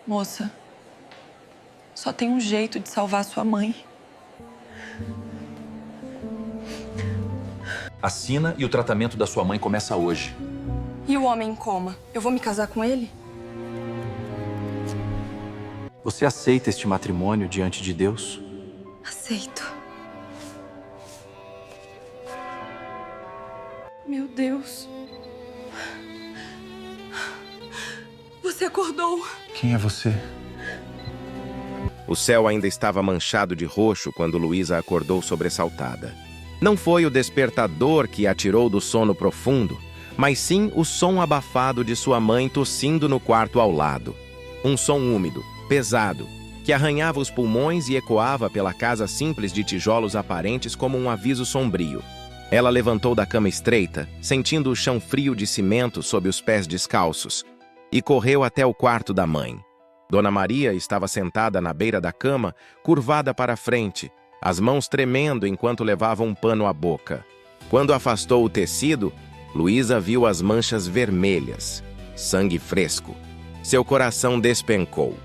Moça, só tem um jeito de salvar sua mãe. Assina e o tratamento da sua mãe começa hoje. E o homem em coma? Eu vou me casar com ele? Você aceita este matrimônio diante de Deus? Aceito. Meu Deus. Você acordou. Quem é você? O céu ainda estava manchado de roxo quando Luísa acordou sobressaltada. Não foi o despertador que a tirou do sono profundo, mas sim o som abafado de sua mãe tossindo no quarto ao lado. Um som úmido, pesado, que arranhava os pulmões e ecoava pela casa simples de tijolos aparentes como um aviso sombrio. Ela levantou da cama estreita, sentindo o chão frio de cimento sob os pés descalços, e correu até o quarto da mãe. Dona Maria estava sentada na beira da cama, curvada para a frente, as mãos tremendo enquanto levava um pano à boca. Quando afastou o tecido, Luísa viu as manchas vermelhas, sangue fresco. Seu coração despencou.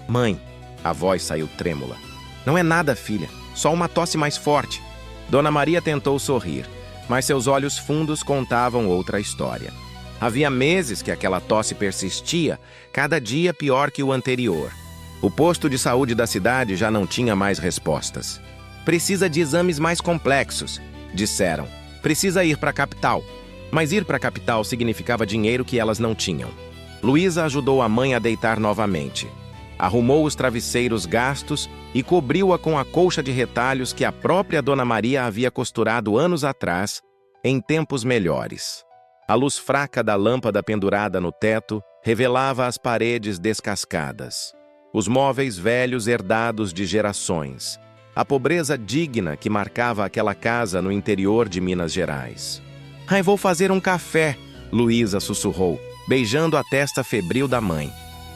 Mãe, a voz saiu trêmula. Não é nada, filha, só uma tosse mais forte. Dona Maria tentou sorrir, mas seus olhos fundos contavam outra história. Havia meses que aquela tosse persistia, cada dia pior que o anterior. O posto de saúde da cidade já não tinha mais respostas. Precisa de exames mais complexos, disseram. Precisa ir para a capital. Mas ir para a capital significava dinheiro que elas não tinham. Luísa ajudou a mãe a deitar novamente. Arrumou os travesseiros gastos e cobriu-a com a colcha de retalhos que a própria Dona Maria havia costurado anos atrás, em tempos melhores. A luz fraca da lâmpada pendurada no teto revelava as paredes descascadas. Os móveis velhos herdados de gerações. A pobreza digna que marcava aquela casa no interior de Minas Gerais. "Ai, vou fazer um café", Luísa sussurrou, beijando a testa febril da mãe.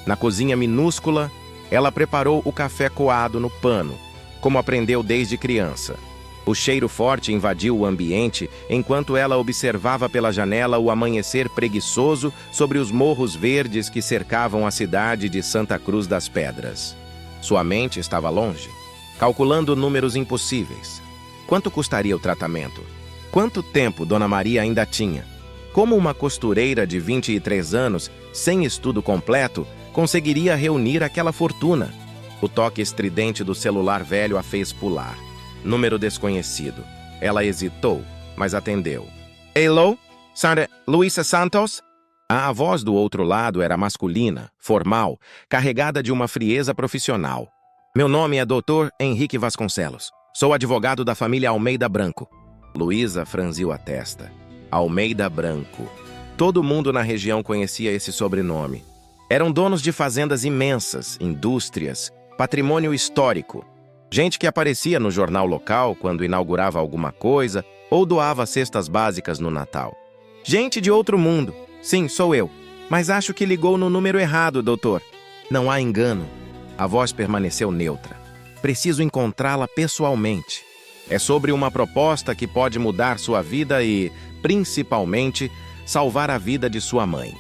Na cozinha minúscula, ela preparou o café coado no pano, como aprendeu desde criança. O cheiro forte invadiu o ambiente enquanto ela observava pela janela o amanhecer preguiçoso sobre os morros verdes que cercavam a cidade de Santa Cruz das Pedras. Sua mente estava longe, calculando números impossíveis. Quanto custaria o tratamento? Quanto tempo Dona Maria ainda tinha? Como uma costureira de 23 anos, sem estudo completo, conseguiria reunir aquela fortuna? O toque estridente do celular velho a fez pular. Número desconhecido. Ela hesitou, mas atendeu. "Hello? Sandra Luísa Santos?" A voz do outro lado era masculina, formal, carregada de uma frieza profissional. "Meu nome é Dr. Henrique Vasconcelos. Sou advogado da família Almeida Branco." Luísa franziu a testa. Almeida Branco. Todo mundo na região conhecia esse sobrenome. Eram donos de fazendas imensas, indústrias, patrimônio histórico. Gente que aparecia no jornal local quando inaugurava alguma coisa ou doava cestas básicas no Natal. Gente de outro mundo. Sim, sou eu. Mas acho que ligou no número errado, doutor. Não há engano. A voz permaneceu neutra. Preciso encontrá-la pessoalmente. É sobre uma proposta que pode mudar sua vida e, principalmente, salvar a vida de sua mãe.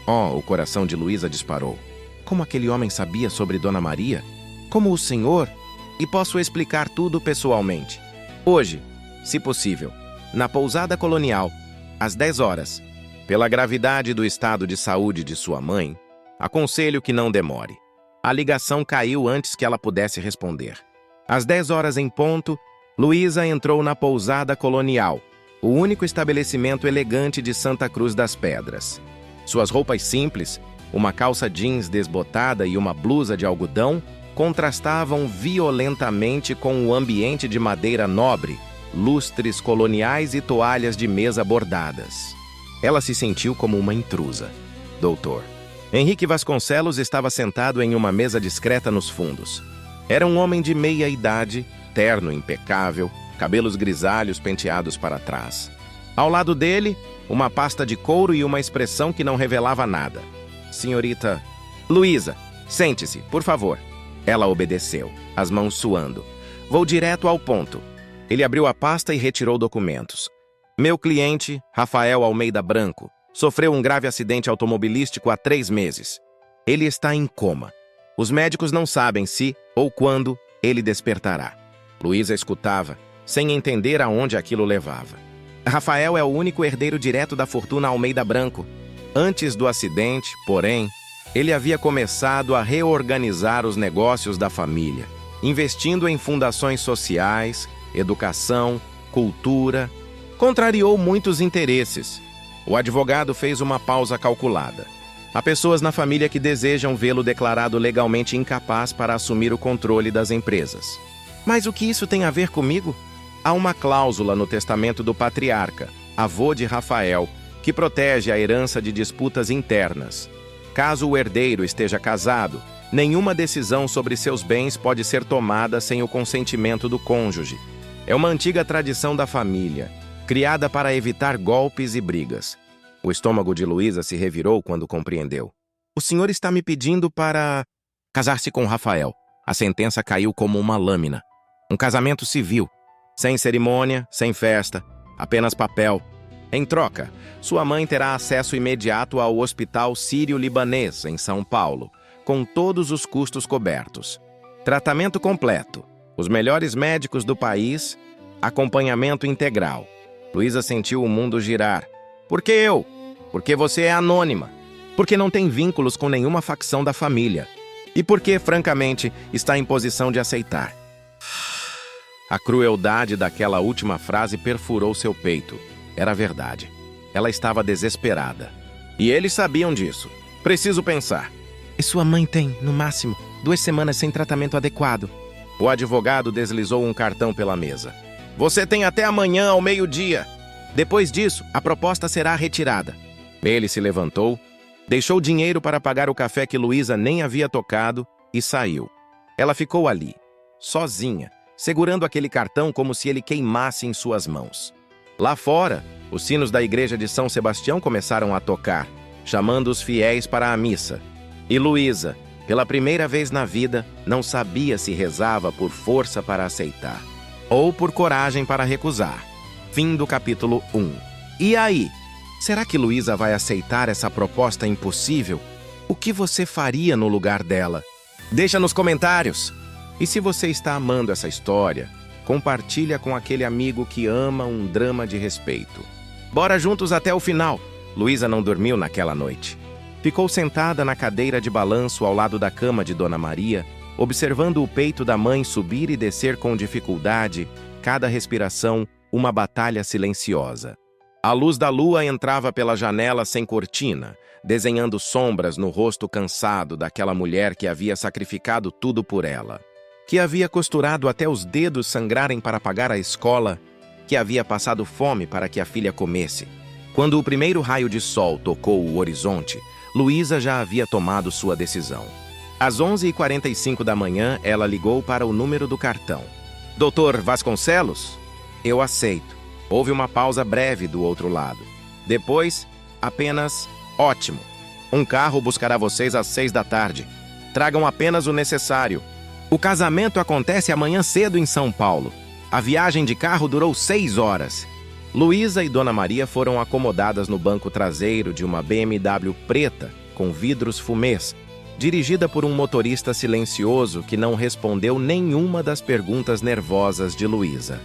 Oh, o coração de Luísa disparou. Como aquele homem sabia sobre Dona Maria? Como o senhor? E posso explicar tudo pessoalmente. Hoje, se possível, na pousada colonial, às 10 horas. Pela gravidade do estado de saúde de sua mãe, aconselho que não demore. A ligação caiu antes que ela pudesse responder. Às 10 horas em ponto, Luísa entrou na pousada colonial, o único estabelecimento elegante de Santa Cruz das Pedras. Suas roupas simples, uma calça jeans desbotada e uma blusa de algodão, contrastavam violentamente com o ambiente de madeira nobre, lustres coloniais e toalhas de mesa bordadas. Ela se sentiu como uma intrusa. Doutor. Henrique Vasconcelos estava sentado em uma mesa discreta nos fundos. Era um homem de meia idade, terno impecável, cabelos grisalhos penteados para trás. Ao lado dele, uma pasta de couro e uma expressão que não revelava nada. "Senhorita Luísa, sente-se, por favor." Ela obedeceu, as mãos suando. "Vou direto ao ponto." Ele abriu a pasta e retirou documentos. "Meu cliente, Rafael Almeida Branco, sofreu um grave acidente automobilístico há 3 meses. Ele está em coma. Os médicos não sabem se ou quando ele despertará. Luísa escutava, sem entender aonde aquilo levava. Rafael é o único herdeiro direto da fortuna Almeida Branco. Antes do acidente, porém, ele havia começado a reorganizar os negócios da família, investindo em fundações sociais, educação, cultura. Contrariou muitos interesses. O advogado fez uma pausa calculada. Há pessoas na família que desejam vê-lo declarado legalmente incapaz para assumir o controle das empresas. Mas o que isso tem a ver comigo? Há uma cláusula no testamento do patriarca, avô de Rafael, que protege a herança de disputas internas. Caso o herdeiro esteja casado, nenhuma decisão sobre seus bens pode ser tomada sem o consentimento do cônjuge. É uma antiga tradição da família, criada para evitar golpes e brigas. O estômago de Luísa se revirou quando compreendeu. O senhor está me pedindo para casar-se com Rafael. A sentença caiu como uma lâmina. Um casamento civil, sem cerimônia, sem festa, apenas papel. Em troca, sua mãe terá acesso imediato ao Hospital Sírio-Libanês, em São Paulo, com todos os custos cobertos. Tratamento completo, os melhores médicos do país, acompanhamento integral. Luísa sentiu o mundo girar. Por que eu? Porque você é anônima. Porque não tem vínculos com nenhuma facção da família. E porque, francamente, está em posição de aceitar. A crueldade daquela última frase perfurou seu peito. Era verdade. Ela estava desesperada. E eles sabiam disso. Preciso pensar. E sua mãe tem, no máximo, 2 semanas sem tratamento adequado. O advogado deslizou um cartão pela mesa. Você tem até amanhã ao meio-dia. Depois disso, a proposta será retirada. Ele se levantou, deixou dinheiro para pagar o café que Luísa nem havia tocado e saiu. Ela ficou ali, sozinha, segurando aquele cartão como se ele queimasse em suas mãos. Lá fora, os sinos da igreja de São Sebastião começaram a tocar, chamando os fiéis para a missa. E Luísa, pela primeira vez na vida, não sabia se rezava por força para aceitar ou por coragem para recusar. Fim do capítulo 1. E aí? Será que Luísa vai aceitar essa proposta impossível? O que você faria no lugar dela? Deixa nos comentários! E se você está amando essa história, compartilha com aquele amigo que ama um drama de respeito. Bora juntos até o final! Luísa não dormiu naquela noite. Ficou sentada na cadeira de balanço ao lado da cama de Dona Maria, observando o peito da mãe subir e descer com dificuldade, cada respiração uma batalha silenciosa. A luz da lua entrava pela janela sem cortina, desenhando sombras no rosto cansado daquela mulher que havia sacrificado tudo por ela, que havia costurado até os dedos sangrarem para pagar a escola, que havia passado fome para que a filha comesse. Quando o primeiro raio de sol tocou o horizonte, Luísa já havia tomado sua decisão. Às 11h45 da manhã, ela ligou para o número do cartão. Doutor Vasconcelos? Eu aceito. Houve uma pausa breve do outro lado. Depois, apenas, ótimo. Um carro buscará vocês às 6 da tarde. Tragam apenas o necessário. O casamento acontece amanhã cedo em São Paulo. A viagem de carro durou 6 horas. Luísa e Dona Maria foram acomodadas no banco traseiro de uma BMW preta, com vidros fumês, dirigida por um motorista silencioso que não respondeu nenhuma das perguntas nervosas de Luísa.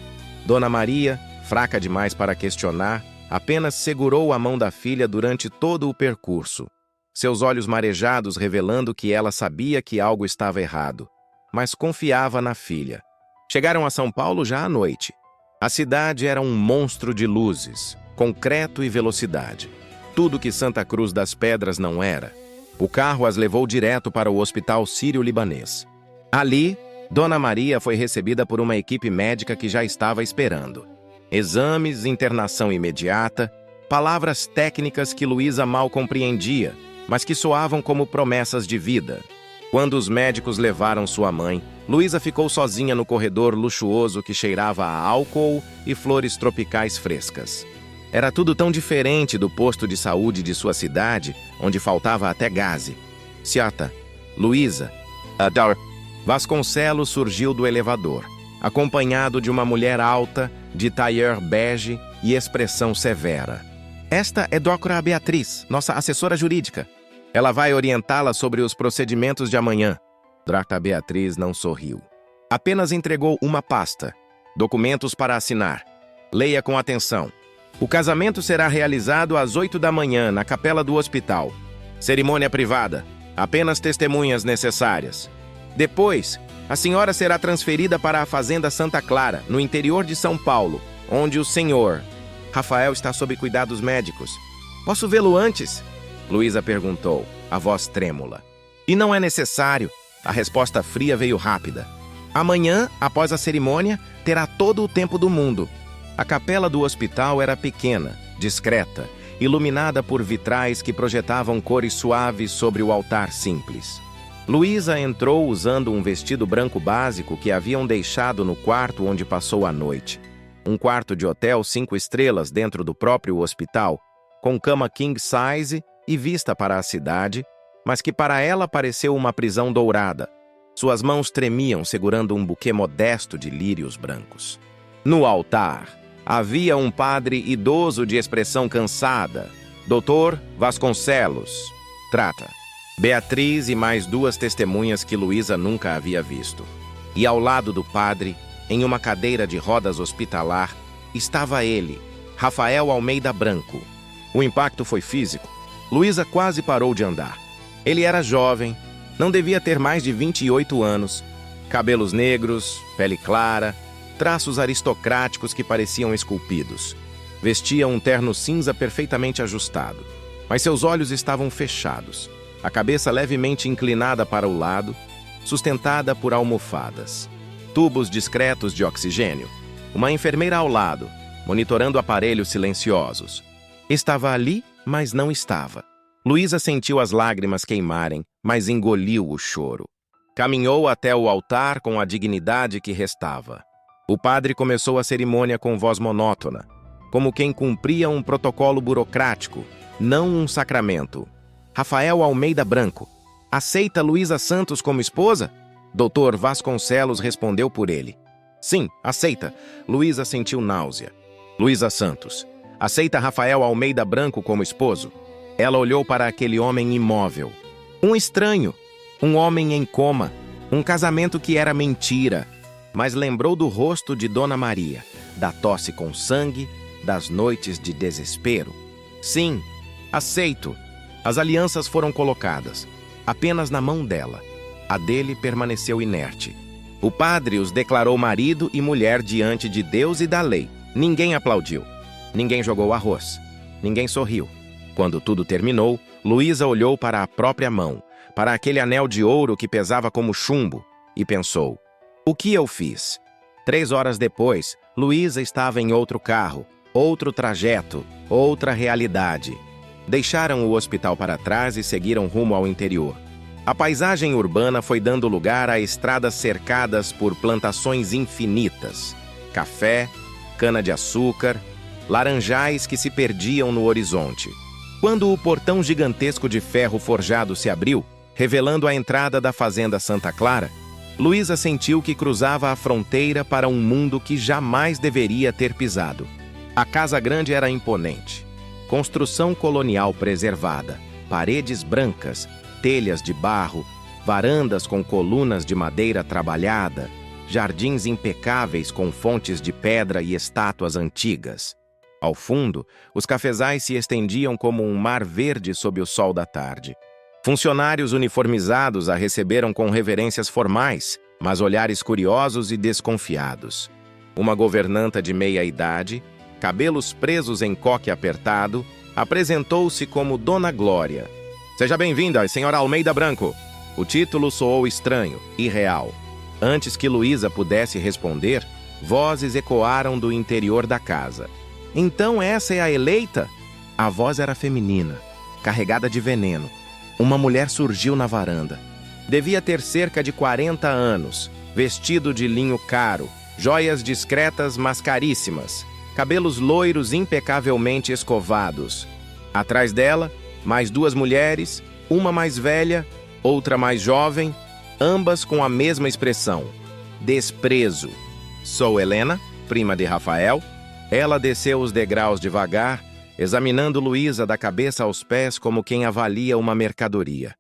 Dona Maria, fraca demais para questionar, apenas segurou a mão da filha durante todo o percurso, seus olhos marejados revelando que ela sabia que algo estava errado, mas confiava na filha. Chegaram a São Paulo já à noite. A cidade era um monstro de luzes, concreto e velocidade. Tudo que Santa Cruz das Pedras não era. O carro as levou direto para o Hospital Sírio-Libanês. Ali, Dona Maria foi recebida por uma equipe médica que já estava esperando. Exames, internação imediata, palavras técnicas que Luísa mal compreendia, mas que soavam como promessas de vida. Quando os médicos levaram sua mãe, Luísa ficou sozinha no corredor luxuoso que cheirava a álcool e flores tropicais frescas. Era tudo tão diferente do posto de saúde de sua cidade, onde faltava até gaze. Ciata, Luísa, Vasconcelos surgiu do elevador, acompanhado de uma mulher alta, de tailleur bege e expressão severa. Esta é Dra. Beatriz, nossa assessora jurídica. Ela vai orientá-la sobre os procedimentos de amanhã. Drata Beatriz não sorriu. Apenas entregou uma pasta. Documentos para assinar. Leia com atenção. O casamento será realizado às 8 da manhã na capela do hospital. Cerimônia privada. Apenas testemunhas necessárias. Depois, a senhora será transferida para a Fazenda Santa Clara, no interior de São Paulo, onde o senhor Rafael está sob cuidados médicos. Posso vê-lo antes? Luísa perguntou, a voz trêmula. E não é necessário. A resposta fria veio rápida. Amanhã, após a cerimônia, terá todo o tempo do mundo. A capela do hospital era pequena, discreta, iluminada por vitrais que projetavam cores suaves sobre o altar simples. Luísa entrou usando um vestido branco básico que haviam deixado no quarto onde passou a noite. Um quarto de hotel 5 estrelas dentro do próprio hospital, com cama king size e vista para a cidade, mas que para ela pareceu uma prisão dourada. Suas mãos tremiam segurando um buquê modesto de lírios brancos. No altar, havia um padre idoso de expressão cansada, Dr. Vasconcelos. Trata. Beatriz e mais 2 testemunhas que Luísa nunca havia visto. E ao lado do padre, em uma cadeira de rodas hospitalar, estava ele, Rafael Almeida Branco. O impacto foi físico. Luísa quase parou de andar. Ele era jovem, não devia ter mais de 28 anos, cabelos negros, pele clara, traços aristocráticos que pareciam esculpidos. Vestia um terno cinza perfeitamente ajustado, mas seus olhos estavam fechados, a cabeça levemente inclinada para o lado, sustentada por almofadas. Tubos discretos de oxigênio. Uma enfermeira ao lado, monitorando aparelhos silenciosos. Estava ali, mas não estava. Luísa sentiu as lágrimas queimarem, mas engoliu o choro. Caminhou até o altar com a dignidade que restava. O padre começou a cerimônia com voz monótona, como quem cumpria um protocolo burocrático, não um sacramento. Rafael Almeida Branco. Aceita Luísa Santos como esposa? Dr. Vasconcelos respondeu por ele. Sim, aceita. Luísa sentiu náusea. Luísa Santos. Aceita Rafael Almeida Branco como esposo? Ela olhou para aquele homem imóvel. Um estranho. Um homem em coma. Um casamento que era mentira. Mas lembrou do rosto de Dona Maria, da tosse com sangue, das noites de desespero. Sim, aceito. As alianças foram colocadas, apenas na mão dela. A dele permaneceu inerte. O padre os declarou marido e mulher diante de Deus e da lei. Ninguém aplaudiu. Ninguém jogou arroz. Ninguém sorriu. Quando tudo terminou, Luísa olhou para a própria mão, para aquele anel de ouro que pesava como chumbo, e pensou: o que eu fiz? 3 horas depois, Luísa estava em outro carro, outro trajeto, outra realidade. Deixaram o hospital para trás e seguiram rumo ao interior. A paisagem urbana foi dando lugar a estradas cercadas por plantações infinitas. Café, cana-de-açúcar, laranjais que se perdiam no horizonte. Quando o portão gigantesco de ferro forjado se abriu, revelando a entrada da Fazenda Santa Clara, Luísa sentiu que cruzava a fronteira para um mundo que jamais deveria ter pisado. A casa grande era imponente. Construção colonial preservada, paredes brancas, telhas de barro, varandas com colunas de madeira trabalhada, jardins impecáveis com fontes de pedra e estátuas antigas. Ao fundo, os cafezais se estendiam como um mar verde sob o sol da tarde. Funcionários uniformizados a receberam com reverências formais, mas olhares curiosos e desconfiados. Uma governanta de meia-idade, cabelos presos em coque apertado, apresentou-se como Dona Glória. Seja bem-vinda, senhora Almeida Branco. O título soou estranho, irreal. Antes que Luísa pudesse responder, vozes ecoaram do interior da casa. Então essa é a eleita? A voz era feminina, carregada de veneno. Uma mulher surgiu na varanda. Devia ter cerca de 40 anos, vestido de linho caro, joias discretas mas caríssimas, cabelos loiros impecavelmente escovados. Atrás dela, mais 2 mulheres, uma mais velha, outra mais jovem, ambas com a mesma expressão: desprezo. Sou Helena, prima de Rafael. Ela desceu os degraus devagar, examinando Luísa da cabeça aos pés como quem avalia uma mercadoria.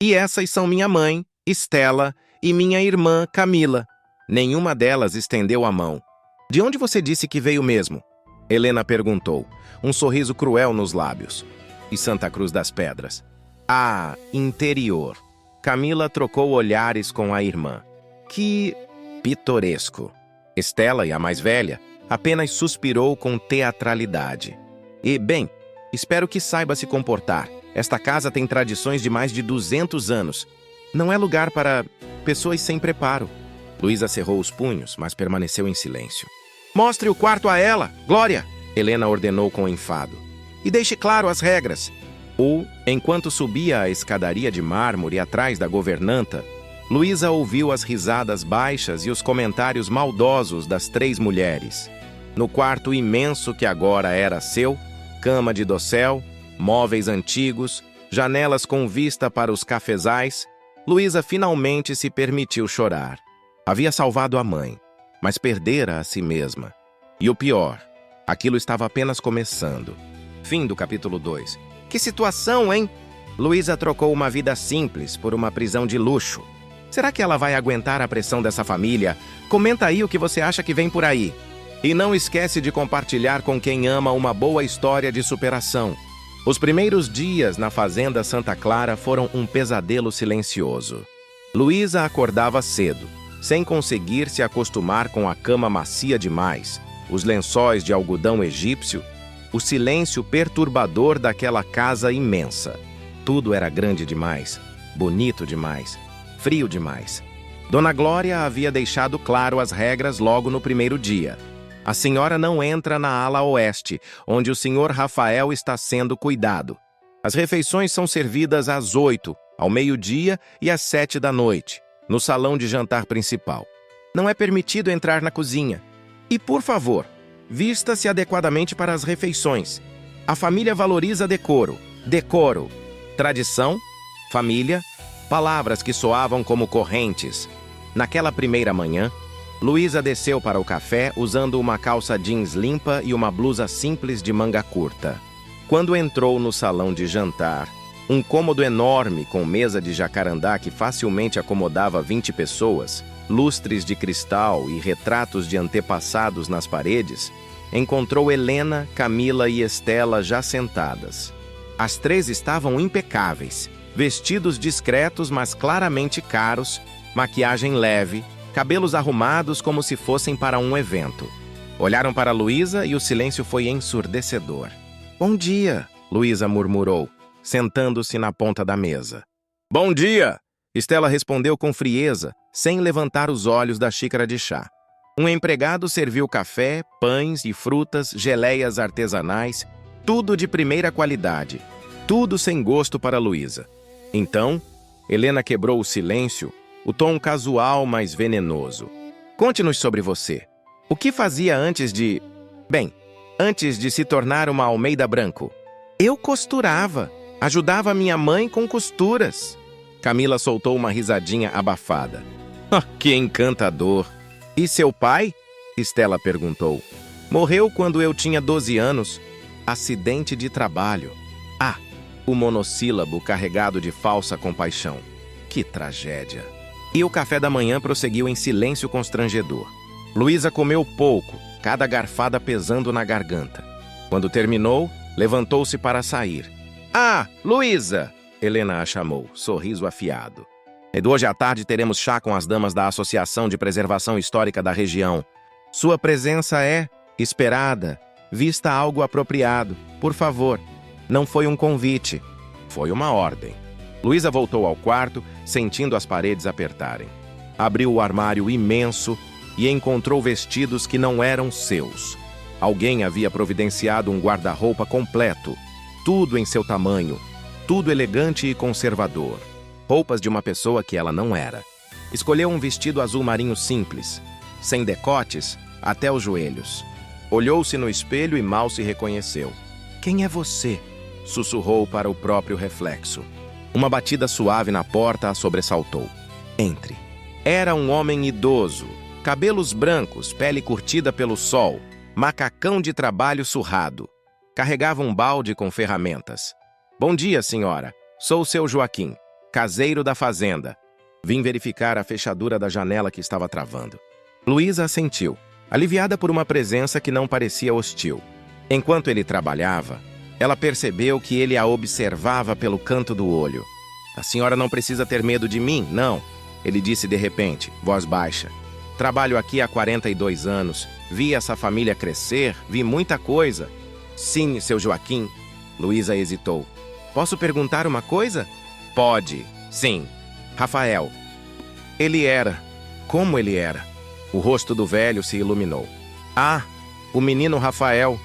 E essas são minha mãe, Estela, e minha irmã, Camila. Nenhuma delas estendeu a mão. De onde você disse que veio mesmo? Helena perguntou, um sorriso cruel nos lábios. E Santa Cruz das Pedras? Ah, interior. Camila trocou olhares com a irmã. Que pitoresco. Estela, e a mais velha, apenas suspirou com teatralidade. E, bem, espero que saiba se comportar. Esta casa tem tradições de mais de 200 anos. Não é lugar para pessoas sem preparo. Luísa cerrou os punhos, mas permaneceu em silêncio. Mostre o quarto a ela, Glória! Helena ordenou com enfado. E deixe claro as regras. Enquanto subia a escadaria de mármore atrás da governanta, Luísa ouviu as risadas baixas e os comentários maldosos das 3 mulheres. No quarto imenso que agora era seu, cama de dossel, móveis antigos, janelas com vista para os cafezais, Luísa finalmente se permitiu chorar. Havia salvado a mãe, mas perdera a si mesma. E o pior, aquilo estava apenas começando. Fim do capítulo 2. Que situação, hein? Luísa trocou uma vida simples por uma prisão de luxo. Será que ela vai aguentar a pressão dessa família? Comenta aí o que você acha que vem por aí. E não esquece de compartilhar com quem ama uma boa história de superação. Os primeiros dias na fazenda Santa Clara foram um pesadelo silencioso. Luísa acordava cedo, sem conseguir se acostumar com a cama macia demais, os lençóis de algodão egípcio, o silêncio perturbador daquela casa imensa. Tudo era grande demais, bonito demais, frio demais. Dona Glória havia deixado claro as regras logo no primeiro dia. A senhora não entra na ala oeste, onde o senhor Rafael está sendo cuidado. As refeições são servidas às 8, ao meio-dia e às 7 da noite, no salão de jantar principal. Não é permitido entrar na cozinha. E, por favor, vista-se adequadamente para as refeições. A família valoriza decoro. Decoro. Tradição, família, palavras que soavam como correntes. Naquela primeira manhã, Luísa desceu para o café usando uma calça jeans limpa e uma blusa simples de manga curta. Quando entrou no salão de jantar, um cômodo enorme com mesa de jacarandá que facilmente acomodava 20 pessoas, lustres de cristal e retratos de antepassados nas paredes, encontrou Helena, Camila e Estela já sentadas. As 3 estavam impecáveis, vestidos discretos mas claramente caros, maquiagem leve, cabelos arrumados como se fossem para um evento. Olharam para Luísa e o silêncio foi ensurdecedor. "Bom dia", Luísa murmurou, sentando-se na ponta da mesa. "Bom dia", Estela respondeu com frieza, sem levantar os olhos da xícara de chá. Um empregado serviu café, pães e frutas, geleias artesanais, tudo de primeira qualidade, tudo sem gosto para Luísa. Então, Helena quebrou o silêncio, o tom casual mas venenoso. "Conte-nos sobre você. O que fazia antes de... antes de se tornar uma Almeida Branco?" "Eu costurava. Ajudava minha mãe com costuras." Camila soltou uma risadinha abafada. "Ah, que encantador! E seu pai?" Estela perguntou. "Morreu quando eu tinha 12 anos. Acidente de trabalho." Ah, o monossílabo carregado de falsa compaixão. Que tragédia! E o café da manhã prosseguiu em silêncio constrangedor. Luísa comeu pouco, cada garfada pesando na garganta. Quando terminou, levantou-se para sair. "Ah, Luísa!" Helena a chamou, sorriso afiado. "E hoje à tarde teremos chá com as damas da Associação de Preservação Histórica da região. Sua presença é esperada. Vista algo apropriado. Por favor." Não foi um convite, foi uma ordem. Luísa voltou ao quarto, sentindo as paredes apertarem. Abriu o armário imenso e encontrou vestidos que não eram seus. Alguém havia providenciado um guarda-roupa completo, tudo em seu tamanho, tudo elegante e conservador. Roupas de uma pessoa que ela não era. Escolheu um vestido azul marinho simples, sem decotes, até os joelhos. Olhou-se no espelho e mal se reconheceu. "Quem é você?" sussurrou para o próprio reflexo. Uma batida suave na porta a sobressaltou. "Entre." Era um homem idoso, cabelos brancos, pele curtida pelo sol, macacão de trabalho surrado. Carregava um balde com ferramentas. "Bom dia, senhora. Sou o seu Joaquim, caseiro da fazenda." Vim verificar a fechadura da janela que estava travando. Luísa assentiu, aliviada por uma presença que não parecia hostil. Enquanto ele trabalhava, ela percebeu que ele a observava pelo canto do olho. A senhora não precisa ter medo de mim, não, ele disse de repente, voz baixa. Trabalho aqui há 42 anos, vi essa família crescer, vi muita coisa. Sim, seu Joaquim. Luísa hesitou. Posso perguntar uma coisa? Pode, sim. Rafael. Ele era. Como ele era? O rosto do velho se iluminou. Ah, o menino Rafael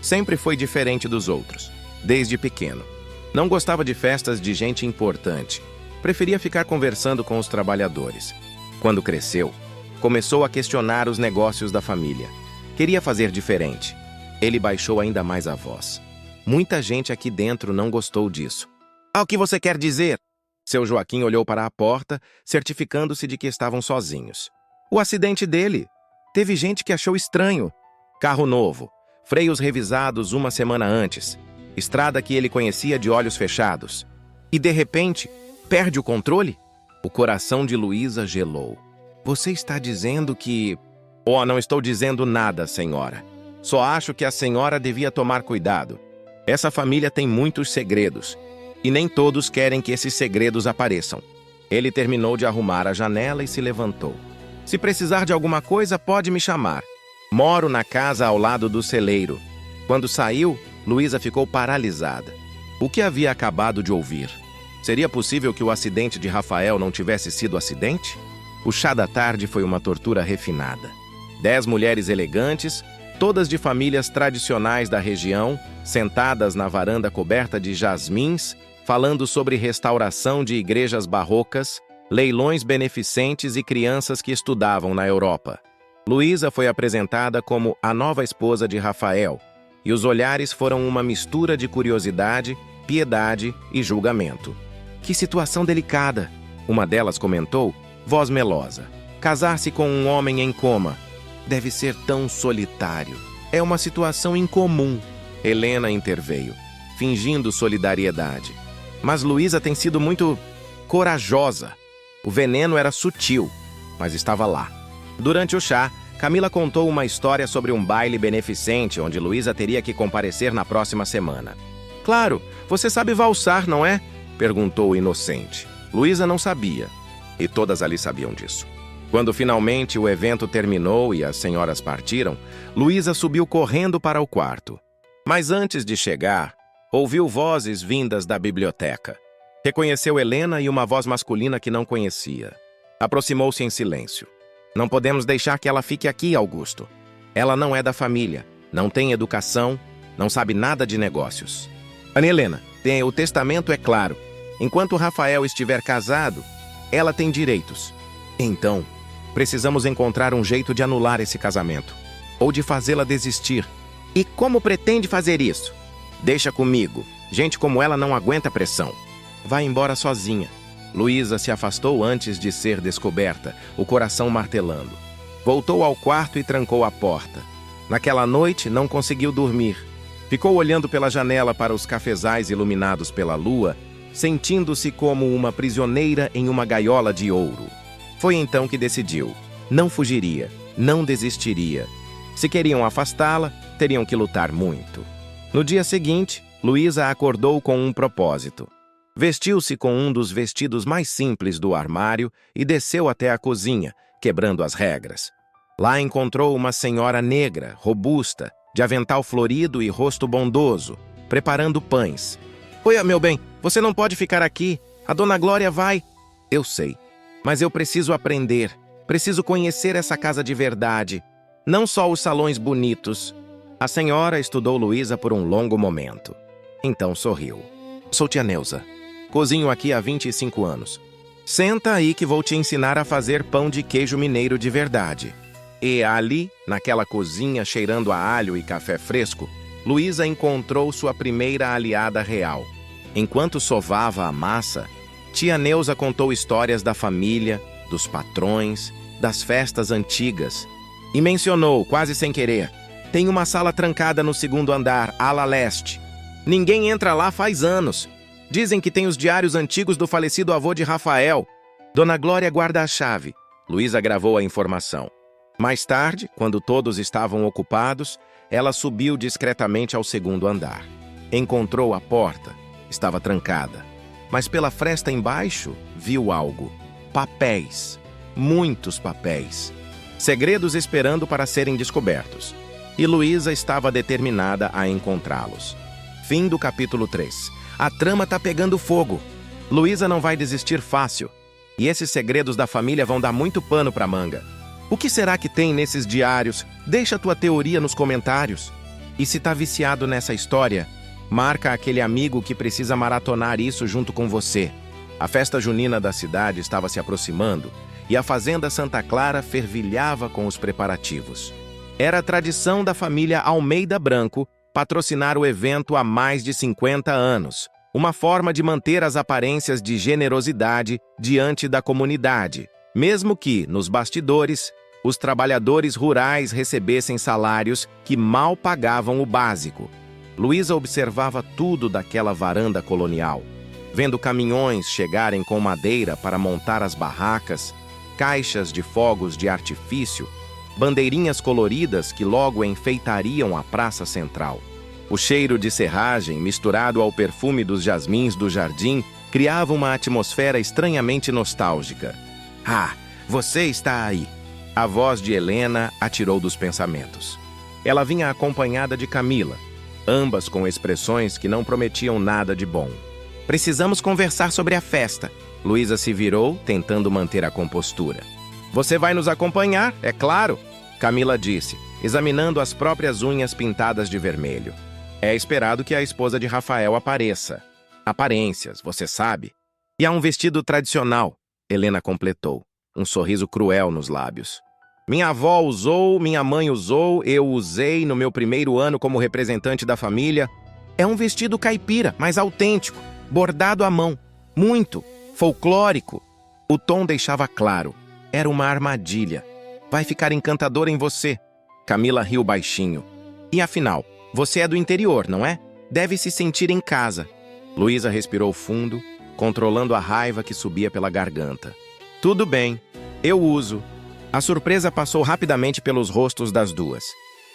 sempre foi diferente dos outros, desde pequeno. Não gostava de festas de gente importante. Preferia ficar conversando com os trabalhadores. Quando cresceu, começou a questionar os negócios da família. Queria fazer diferente. Ele baixou ainda mais a voz. Muita gente aqui dentro não gostou disso. Ah, o que você quer dizer? Seu Joaquim olhou para a porta, certificando-se de que estavam sozinhos. O acidente dele. Teve gente que achou estranho. Carro novo, freios revisados uma semana antes, estrada que ele conhecia de olhos fechados. E, de repente, perde o controle? O coração de Luísa gelou. Você está dizendo que... Oh, não estou dizendo nada, senhora. Só acho que a senhora devia tomar cuidado. Essa família tem muitos segredos, e nem todos querem que esses segredos apareçam. Ele terminou de arrumar a janela e se levantou. Se precisar de alguma coisa, pode me chamar. Moro na casa ao lado do celeiro. Quando saiu, Luísa ficou paralisada. O que havia acabado de ouvir? Seria possível que o acidente de Rafael não tivesse sido acidente? O chá da tarde foi uma tortura refinada. 10 mulheres elegantes, todas de famílias tradicionais da região, sentadas na varanda coberta de jasmins, falando sobre restauração de igrejas barrocas, leilões beneficentes e crianças que estudavam na Europa. Luísa foi apresentada como a nova esposa de Rafael, e os olhares foram uma mistura de curiosidade, piedade e julgamento. Que situação delicada, uma delas comentou, voz melosa. Casar-se com um homem em coma deve ser tão solitário. É uma situação incomum. Helena interveio, fingindo solidariedade. Mas Luísa tem sido muito corajosa. O veneno era sutil, mas estava lá. Durante o chá, Camila contou uma história sobre um baile beneficente onde Luísa teria que comparecer na próxima semana. Claro, você sabe valsar, não é? Perguntou o inocente. Luísa não sabia, e todas ali sabiam disso. Quando finalmente o evento terminou e as senhoras partiram, Luísa subiu correndo para o quarto. Mas antes de chegar, ouviu vozes vindas da biblioteca. Reconheceu Helena e uma voz masculina que não conhecia. Aproximou-se em silêncio. Não podemos deixar que ela fique aqui, Augusto. Ela não é da família, não tem educação, não sabe nada de negócios. Ana Helena, o testamento é claro. Enquanto Rafael estiver casado, ela tem direitos. Então, precisamos encontrar um jeito de anular esse casamento, ou de fazê-la desistir. E como pretende fazer isso? Deixa comigo. Gente como ela não aguenta pressão. Vai embora sozinha. Luísa se afastou antes de ser descoberta, o coração martelando. Voltou ao quarto e trancou a porta. Naquela noite, não conseguiu dormir. Ficou olhando pela janela para os cafezais iluminados pela lua, sentindo-se como uma prisioneira em uma gaiola de ouro. Foi então que decidiu. Não fugiria, não desistiria. Se queriam afastá-la, teriam que lutar muito. No dia seguinte, Luísa acordou com um propósito. Vestiu-se com um dos vestidos mais simples do armário e desceu até a cozinha, quebrando as regras. Lá encontrou uma senhora negra, robusta, de avental florido e rosto bondoso, preparando pães. Oi, meu bem, você não pode ficar aqui. A dona Glória vai... Eu sei, mas eu preciso aprender. Preciso conhecer essa casa de verdade. Não só os salões bonitos. A senhora estudou Luísa por um longo momento. Então sorriu. Sou tia Neuza. Cozinho aqui há 25 anos. Senta aí que vou te ensinar a fazer pão de queijo mineiro de verdade. E ali, naquela cozinha cheirando a alho e café fresco, Luísa encontrou sua primeira aliada real. Enquanto sovava a massa, tia Neuza contou histórias da família, dos patrões, das festas antigas. E mencionou, quase sem querer, tem uma sala trancada no segundo andar, ala leste. Ninguém entra lá faz anos. Dizem que tem os diários antigos do falecido avô de Rafael. Dona Glória guarda a chave. Luísa gravou a informação. Mais tarde, quando todos estavam ocupados, ela subiu discretamente ao segundo andar. Encontrou a porta. Estava trancada. Mas pela fresta embaixo, viu algo. Papéis. Muitos papéis. Segredos esperando para serem descobertos. E Luísa estava determinada a encontrá-los. Fim do capítulo 3. A trama tá pegando fogo. Luísa não vai desistir fácil. E esses segredos da família vão dar muito pano pra manga. O que será que tem nesses diários? Deixa tua teoria nos comentários. E se tá viciado nessa história, marca aquele amigo que precisa maratonar isso junto com você. A festa junina da cidade estava se aproximando e a Fazenda Santa Clara fervilhava com os preparativos. Era a tradição da família Almeida Branco patrocinar o evento há mais de 50 anos. Uma forma de manter as aparências de generosidade diante da comunidade, mesmo que, nos bastidores, os trabalhadores rurais recebessem salários que mal pagavam o básico. Luísa observava tudo daquela varanda colonial, vendo caminhões chegarem com madeira para montar as barracas, caixas de fogos de artifício, bandeirinhas coloridas que logo enfeitariam a praça central. O cheiro de serragem, misturado ao perfume dos jasmins do jardim, criava uma atmosfera estranhamente nostálgica. Ah, você está aí! A voz de Helena a tirou dos pensamentos. Ela vinha acompanhada de Camila, ambas com expressões que não prometiam nada de bom. Precisamos conversar sobre a festa. Luísa se virou, tentando manter a compostura. Você vai nos acompanhar, é claro, Camila disse, examinando as próprias unhas pintadas de vermelho. É esperado que a esposa de Rafael apareça. Aparências, você sabe. E há um vestido tradicional, Helena completou, um sorriso cruel nos lábios. Minha avó usou, minha mãe usou, eu usei no meu primeiro ano como representante da família. É um vestido caipira, mas autêntico, bordado à mão, muito folclórico. O tom deixava claro. Era uma armadilha. Vai ficar encantador em você. Camila riu baixinho. E afinal, você é do interior, não é? Deve se sentir em casa. Luísa respirou fundo, controlando a raiva que subia pela garganta. Tudo bem, eu uso. A surpresa passou rapidamente pelos rostos das duas.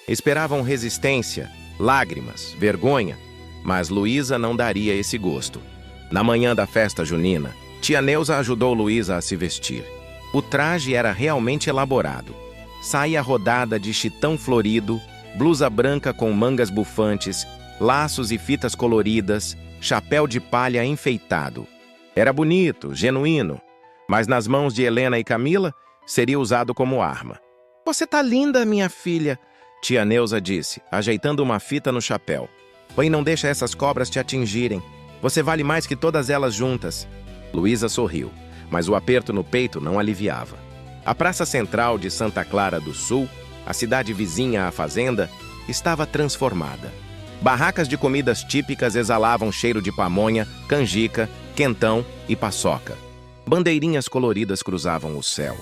Esperavam resistência, lágrimas, vergonha, mas Luísa não daria esse gosto. Na manhã da festa junina, tia Neuza ajudou Luísa a se vestir. O traje era realmente elaborado. Saia rodada de chitão florido, blusa branca com mangas bufantes, laços e fitas coloridas, chapéu de palha enfeitado. Era bonito, genuíno, mas nas mãos de Helena e Camila, seria usado como arma. Você tá linda, minha filha, tia Neuza disse, ajeitando uma fita no chapéu. Mãe, não deixa essas cobras te atingirem. Você vale mais que todas elas juntas. Luísa sorriu, mas o aperto no peito não aliviava. A praça central de Santa Clara do Sul, a cidade vizinha à fazenda, estava transformada. Barracas de comidas típicas exalavam cheiro de pamonha, canjica, quentão e paçoca. Bandeirinhas coloridas cruzavam o céu.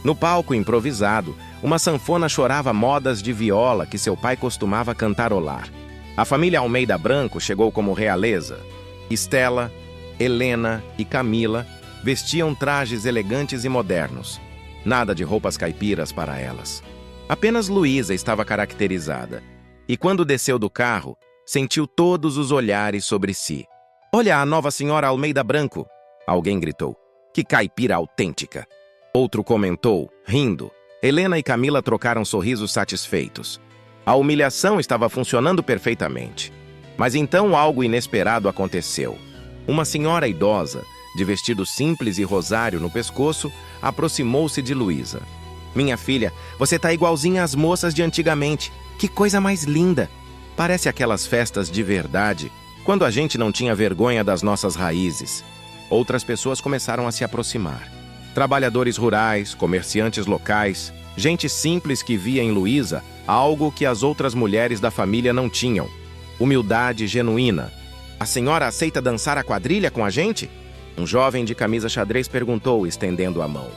No palco improvisado, uma sanfona chorava modas de viola que seu pai costumava cantarolar. A família Almeida Branco chegou como realeza. Estela, Helena e Camila vestiam trajes elegantes e modernos. Nada de roupas caipiras para elas. Apenas Luísa estava caracterizada. E quando desceu do carro, sentiu todos os olhares sobre si. Olha a nova senhora Almeida Branco! Alguém gritou. Que caipira autêntica! Outro comentou, rindo. Helena e Camila trocaram sorrisos satisfeitos. A humilhação estava funcionando perfeitamente. Mas então algo inesperado aconteceu. Uma senhora idosa, de vestido simples e rosário no pescoço, aproximou-se de Luísa. Minha filha, você tá igualzinha às moças de antigamente. Que coisa mais linda! Parece aquelas festas de verdade, quando a gente não tinha vergonha das nossas raízes. Outras pessoas começaram a se aproximar. Trabalhadores rurais, comerciantes locais, gente simples que via em Luísa algo que as outras mulheres da família não tinham. Humildade genuína. A senhora aceita dançar a quadrilha com a gente? Um jovem de camisa xadrez perguntou, estendendo a mão.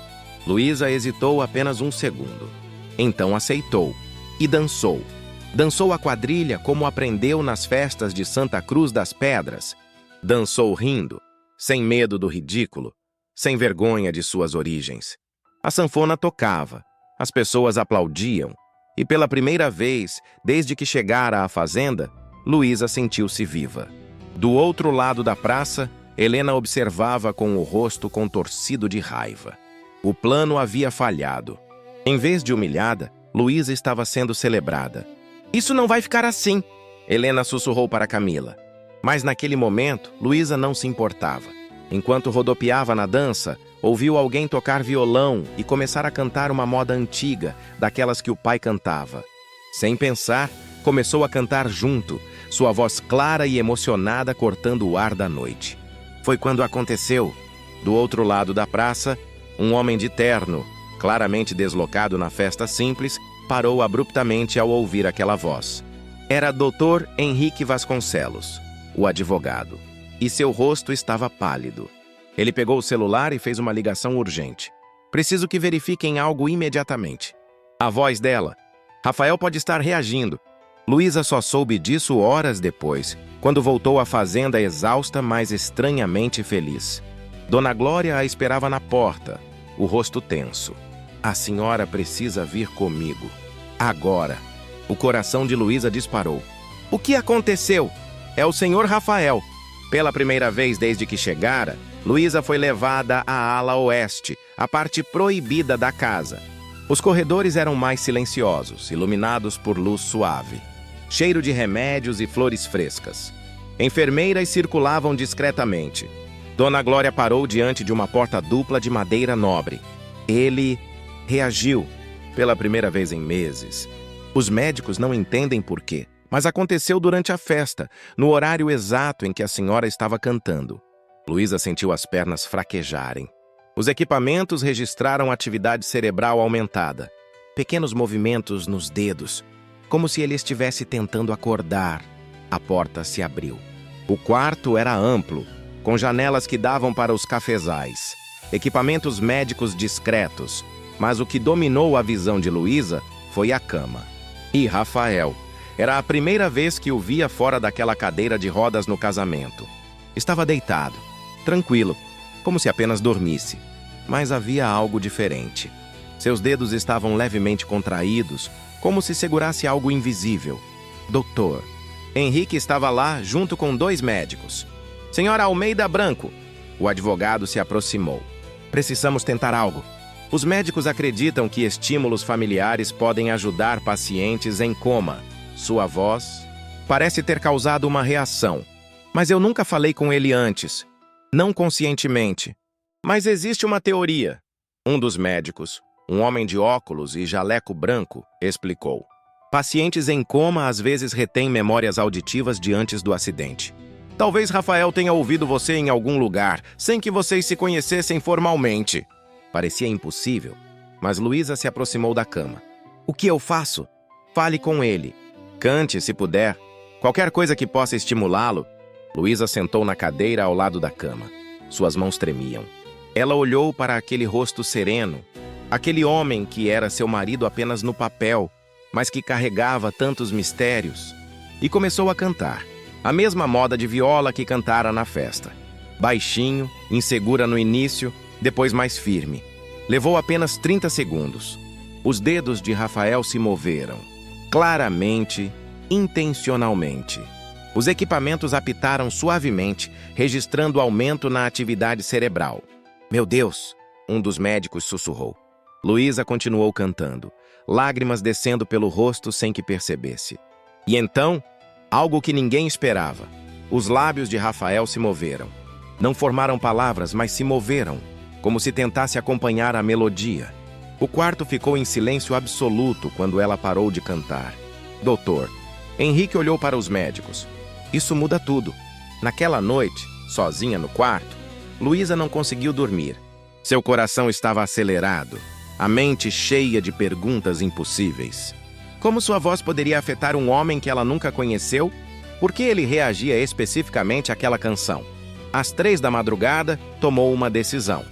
Luísa hesitou apenas um segundo. Então aceitou. E dançou. Dançou a quadrilha como aprendeu nas festas de Santa Cruz das Pedras. Dançou rindo, sem medo do ridículo. sem vergonha de suas origens. A sanfona tocava, as pessoas aplaudiam, e pela primeira vez, desde que chegara à fazenda, Luísa sentiu-se viva. Do outro lado da praça, Helena observava com o rosto contorcido de raiva. O plano havia falhado. Em vez de humilhada, Luísa estava sendo celebrada. "Isso não vai ficar assim", Helena sussurrou para Camila. Mas naquele momento, Luísa não se importava. Enquanto rodopiava na dança, ouviu alguém tocar violão e começar a cantar uma moda antiga, daquelas que o pai cantava. Sem pensar, começou a cantar junto, sua voz clara e emocionada cortando o ar da noite. Foi quando aconteceu. Do outro lado da praça, um homem de terno, claramente deslocado na festa simples, parou abruptamente ao ouvir aquela voz. Era Dr. Henrique Vasconcelos, o advogado, e seu rosto estava pálido. Ele pegou o celular e fez uma ligação urgente. "Preciso que verifiquem algo imediatamente." A voz dela. "Rafael pode estar reagindo." Luísa só soube disso horas depois, quando voltou à fazenda exausta, mas estranhamente feliz. Dona Glória a esperava na porta, o rosto tenso. "A senhora precisa vir comigo. Agora." O coração de Luísa disparou. "O que aconteceu?" "É o senhor Rafael." Pela primeira vez desde que chegara, Luísa foi levada à ala oeste, a parte proibida da casa. Os corredores eram mais silenciosos, iluminados por luz suave. Cheiro de remédios e flores frescas. Enfermeiras circulavam discretamente. Dona Glória parou diante de uma porta dupla de madeira nobre. Ele reagiu, pela primeira vez em meses. Os médicos não entendem por quê, mas aconteceu durante a festa, no horário exato em que a senhora estava cantando. Luísa sentiu as pernas fraquejarem. Os equipamentos registraram atividade cerebral aumentada. Pequenos movimentos nos dedos, como se ele estivesse tentando acordar. A porta se abriu. O quarto era amplo, com janelas que davam para os cafezais. Equipamentos médicos discretos, mas o que dominou a visão de Luísa foi a cama. E Rafael. Era a primeira vez que o via fora daquela cadeira de rodas no casamento. Estava deitado, tranquilo, como se apenas dormisse. Mas havia algo diferente. Seus dedos estavam levemente contraídos, como se segurasse algo invisível. Doutor. Henrique estava lá junto com 2 médicos. "Senhora Almeida Branco." O advogado se aproximou. "Precisamos tentar algo. Os médicos acreditam que estímulos familiares podem ajudar pacientes em coma. Sua voz parece ter causado uma reação. Mas eu nunca falei com ele antes. Não conscientemente. Mas existe uma teoria." Um dos médicos, um homem de óculos e jaleco branco, explicou. "Pacientes em coma às vezes retêm memórias auditivas de antes do acidente. Talvez Rafael tenha ouvido você em algum lugar, sem que vocês se conhecessem formalmente." Parecia impossível, mas Luísa se aproximou da cama. "O que eu faço?" "Fale com ele. Cante, se puder. Qualquer coisa que possa estimulá-lo." Luísa sentou na cadeira ao lado da cama. Suas mãos tremiam. Ela olhou para aquele rosto sereno, aquele homem que era seu marido apenas no papel, mas que carregava tantos mistérios, e começou a cantar. A mesma moda de viola que cantara na festa. Baixinho, insegura no início, depois mais firme. Levou apenas 30 segundos. Os dedos de Rafael se moveram. Claramente, intencionalmente. Os equipamentos apitaram suavemente, registrando aumento na atividade cerebral. "Meu Deus!" um dos médicos sussurrou. Luísa continuou cantando, lágrimas descendo pelo rosto sem que percebesse. E então, algo que ninguém esperava. Os lábios de Rafael se moveram. Não formaram palavras, mas se moveram, como se tentasse acompanhar a melodia. O quarto ficou em silêncio absoluto quando ela parou de cantar. "Doutor." Henrique olhou para os médicos. "Isso muda tudo." Naquela noite, sozinha no quarto, Luísa não conseguiu dormir. Seu coração estava acelerado, a mente cheia de perguntas impossíveis. Como sua voz poderia afetar um homem que ela nunca conheceu? Por que ele reagia especificamente àquela canção? Às 3 da madrugada, tomou uma decisão.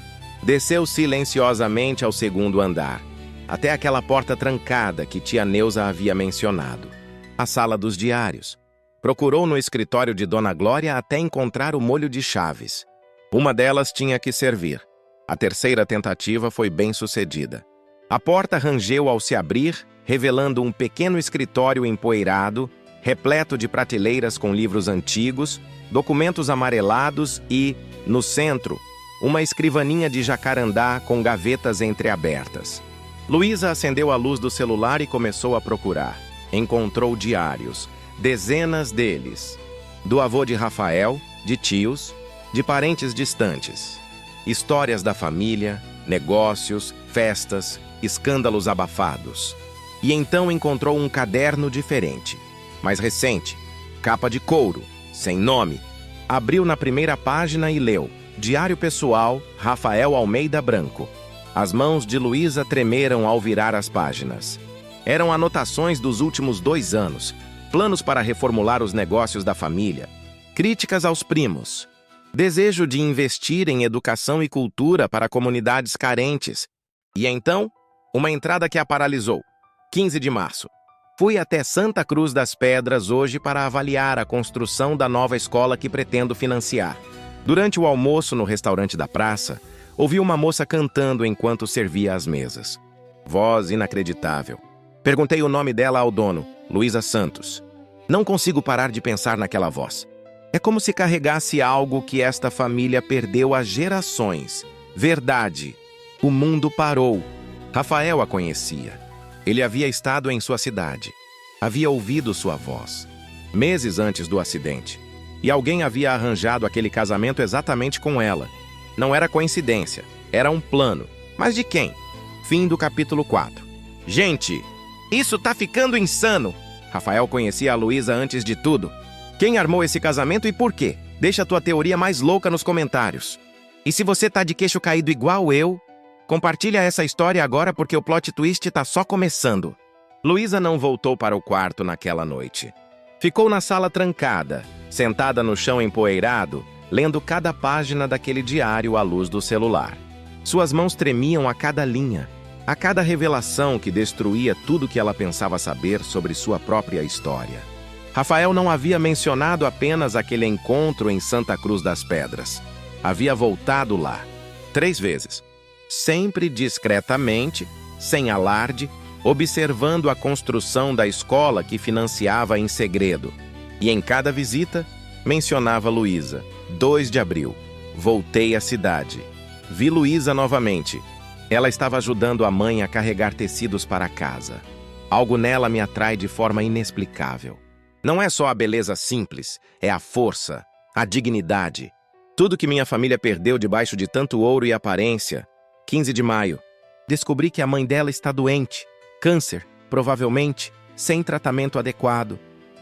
Desceu silenciosamente ao 2º andar, até aquela porta trancada que tia Neuza havia mencionado. A sala dos diários. Procurou no escritório de Dona Glória até encontrar o molho de chaves. Uma delas tinha que servir. A terceira tentativa foi bem-sucedida. A porta rangeu ao se abrir, revelando um pequeno escritório empoeirado, repleto de prateleiras com livros antigos, documentos amarelados e, no centro, uma escrivaninha de jacarandá com gavetas entreabertas. Luísa acendeu a luz do celular e começou a procurar. Encontrou diários, dezenas deles. Do avô de Rafael, de tios, de parentes distantes. Histórias da família, negócios, festas, escândalos abafados. E então encontrou um caderno diferente, mais recente, capa de couro, sem nome. Abriu na primeira página e leu: Diário Pessoal, Rafael Almeida Branco. As mãos de Luísa tremeram ao virar as páginas. Eram anotações dos últimos 2 anos, planos para reformular os negócios da família, críticas aos primos, desejo de investir em educação e cultura para comunidades carentes. E então, uma entrada que a paralisou. 15 de março. Fui até Santa Cruz das Pedras hoje para avaliar a construção da nova escola que pretendo financiar. Durante o almoço no restaurante da praça, ouvi uma moça cantando enquanto servia as mesas. Voz inacreditável. Perguntei o nome dela ao dono, Luísa Santos. Não consigo parar de pensar naquela voz. É como se carregasse algo que esta família perdeu há gerações. Verdade. O mundo parou. Rafael a conhecia. Ele havia estado em sua cidade. Havia ouvido sua voz. Meses antes do acidente. E alguém havia arranjado aquele casamento exatamente com ela. Não era coincidência. Era um plano. Mas de quem? Fim do capítulo 4. Gente, isso tá ficando insano! Rafael conhecia a Luísa antes de tudo. Quem armou esse casamento e por quê? Deixa a tua teoria mais louca nos comentários. E se você tá de queixo caído igual eu, compartilha essa história agora porque o plot twist tá só começando. Luísa não voltou para o quarto naquela noite. Ficou na sala trancada, sentada no chão empoeirado, lendo cada página daquele diário à luz do celular. Suas mãos tremiam a cada linha, a cada revelação que destruía tudo que ela pensava saber sobre sua própria história. Rafael não havia mencionado apenas aquele encontro em Santa Cruz das Pedras. Havia voltado lá 3 vezes. Sempre discretamente, sem alarde, observando a construção da escola que financiava em segredo. E em cada visita, mencionava Luísa. 2 de abril. Voltei à cidade. Vi Luísa novamente. Ela estava ajudando a mãe a carregar tecidos para casa. Algo nela me atrai de forma inexplicável. Não é só a beleza simples, é a força, a dignidade. Tudo que minha família perdeu debaixo de tanto ouro e aparência. 15 de maio. Descobri que a mãe dela está doente. Câncer, provavelmente, sem tratamento adequado.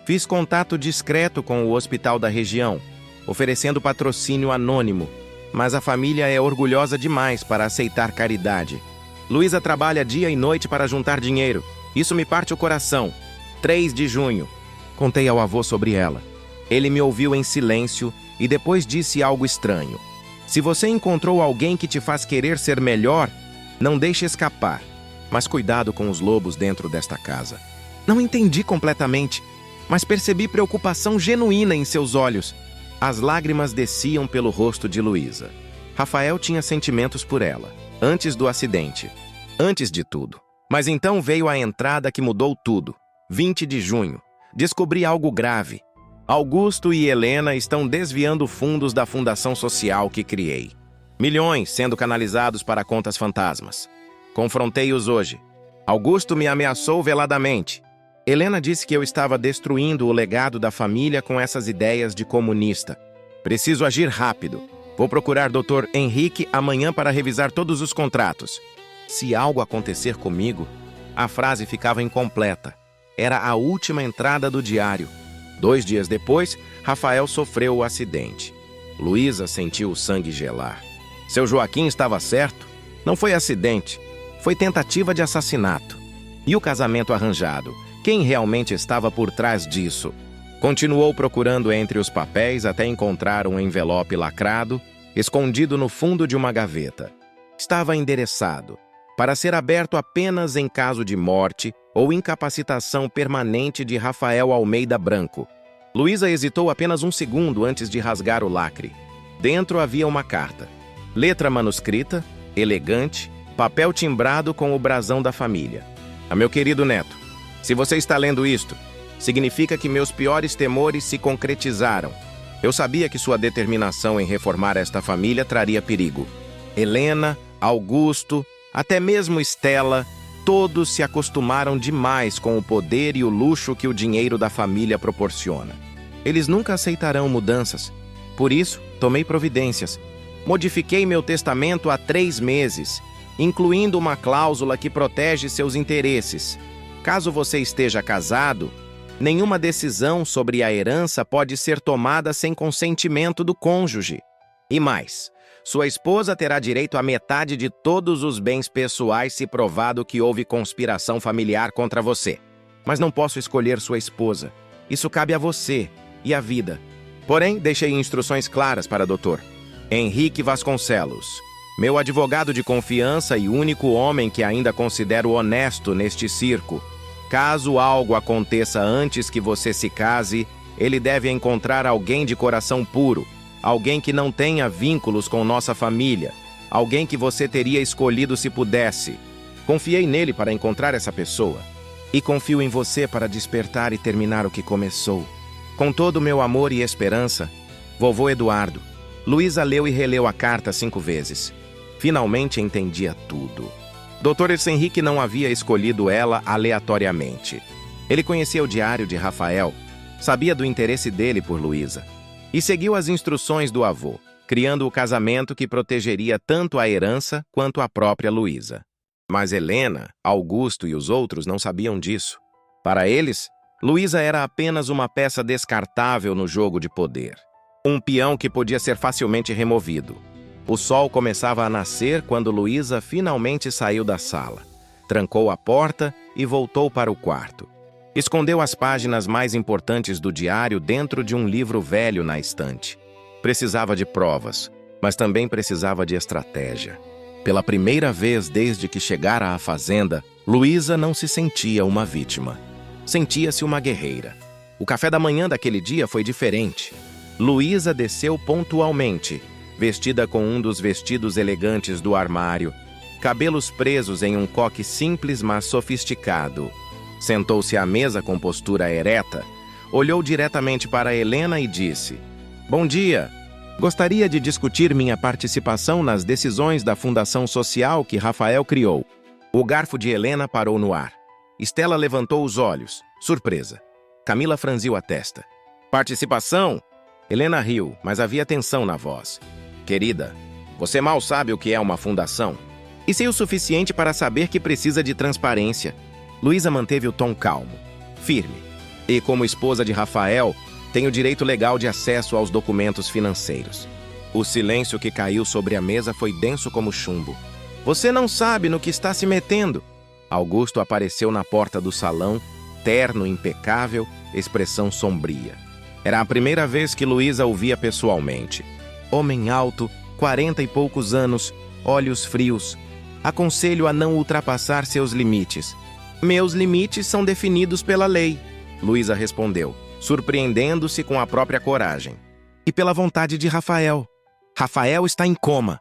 Fiz contato discreto com o hospital da região, oferecendo patrocínio anônimo. Mas a família é orgulhosa demais para aceitar caridade. Luísa trabalha dia e noite para juntar dinheiro. Isso me parte o coração. 3 de junho. Contei ao avô sobre ela. Ele me ouviu em silêncio e depois disse algo estranho. Se você encontrou alguém que te faz querer ser melhor, não deixe escapar. Mas cuidado com os lobos dentro desta casa. Não entendi completamente, mas percebi preocupação genuína em seus olhos. As lágrimas desciam pelo rosto de Luísa. Rafael tinha sentimentos por ela, antes do acidente, antes de tudo. Mas então veio a entrada que mudou tudo. 20 de junho. Descobri algo grave. Augusto e Helena estão desviando fundos da fundação social que criei. Milhões sendo canalizados para contas fantasmas. Confrontei-os hoje. Augusto me ameaçou veladamente. Helena disse que eu estava destruindo o legado da família com essas ideias de comunista. Preciso agir rápido. Vou procurar Dr. Henrique amanhã para revisar todos os contratos. Se algo acontecer comigo, a frase ficava incompleta. Era a última entrada do diário. 2 dias depois, Rafael sofreu o acidente. Luísa sentiu o sangue gelar. Seu Joaquim estava certo. Não foi acidente. Foi tentativa de assassinato. E o casamento arranjado? Quem realmente estava por trás disso? Continuou procurando entre os papéis até encontrar um envelope lacrado, escondido no fundo de uma gaveta. Estava endereçado, para ser aberto apenas em caso de morte ou incapacitação permanente de Rafael Almeida Branco. Luísa hesitou apenas 1 segundo antes de rasgar o lacre. Dentro havia uma carta. Letra manuscrita, elegante, papel timbrado com o brasão da família. Meu querido neto, se você está lendo isto, significa que meus piores temores se concretizaram. Eu sabia que sua determinação em reformar esta família traria perigo. Helena, Augusto, até mesmo Estela, todos se acostumaram demais com o poder e o luxo que o dinheiro da família proporciona. Eles nunca aceitarão mudanças. Por isso, tomei providências. Modifiquei meu testamento há 3 meses, incluindo uma cláusula que protege seus interesses. Caso você esteja casado, nenhuma decisão sobre a herança pode ser tomada sem consentimento do cônjuge. E mais, sua esposa terá direito à metade de todos os bens pessoais se provado que houve conspiração familiar contra você. Mas não posso escolher sua esposa. Isso cabe a você e à vida. Porém, deixei instruções claras para Dr. Henrique Vasconcelos, meu advogado de confiança e único homem que ainda considero honesto neste circo. Caso algo aconteça antes que você se case, ele deve encontrar alguém de coração puro, alguém que não tenha vínculos com nossa família, alguém que você teria escolhido se pudesse. Confiei nele para encontrar essa pessoa e confio em você para despertar e terminar o que começou. Com todo o meu amor e esperança, vovô Eduardo. Luísa leu e releu a carta 5 vezes. Finalmente entendia tudo. Dr. Henrique não havia escolhido ela aleatoriamente. Ele conhecia o diário de Rafael, sabia do interesse dele por Luísa e seguiu as instruções do avô, criando o casamento que protegeria tanto a herança quanto a própria Luísa. Mas Helena, Augusto e os outros não sabiam disso. Para eles, Luísa era apenas uma peça descartável no jogo de poder. Um peão que podia ser facilmente removido. O sol começava a nascer quando Luísa finalmente saiu da sala. Trancou a porta e voltou para o quarto. Escondeu as páginas mais importantes do diário dentro de um livro velho na estante. Precisava de provas, mas também precisava de estratégia. Pela primeira vez desde que chegara à fazenda, Luísa não se sentia uma vítima. Sentia-se uma guerreira. O café da manhã daquele dia foi diferente. Luísa desceu pontualmente, vestida com um dos vestidos elegantes do armário, cabelos presos em um coque simples mas sofisticado. Sentou-se à mesa com postura ereta, olhou diretamente para Helena e disse: "Bom dia! Gostaria de discutir minha participação nas decisões da fundação social que Rafael criou." O garfo de Helena parou no ar. Estela levantou os olhos, surpresa. Camila franziu a testa. "Participação?" Helena riu, mas havia tensão na voz. "Querida, você mal sabe o que é uma fundação. E sei o suficiente para saber que precisa de transparência." Luísa manteve o tom calmo, firme. E, como esposa de Rafael, tenho direito legal de acesso aos documentos financeiros. O silêncio que caiu sobre a mesa foi denso como chumbo. "Você não sabe no que está se metendo." Augusto apareceu na porta do salão, terno impecável, expressão sombria. Era a primeira vez que Luísa o via pessoalmente. Homem alto, 40 e poucos anos, olhos frios. "Aconselho a não ultrapassar seus limites." "Meus limites são definidos pela lei," Luísa respondeu, surpreendendo-se com a própria coragem. "E pela vontade de Rafael. Rafael está em coma."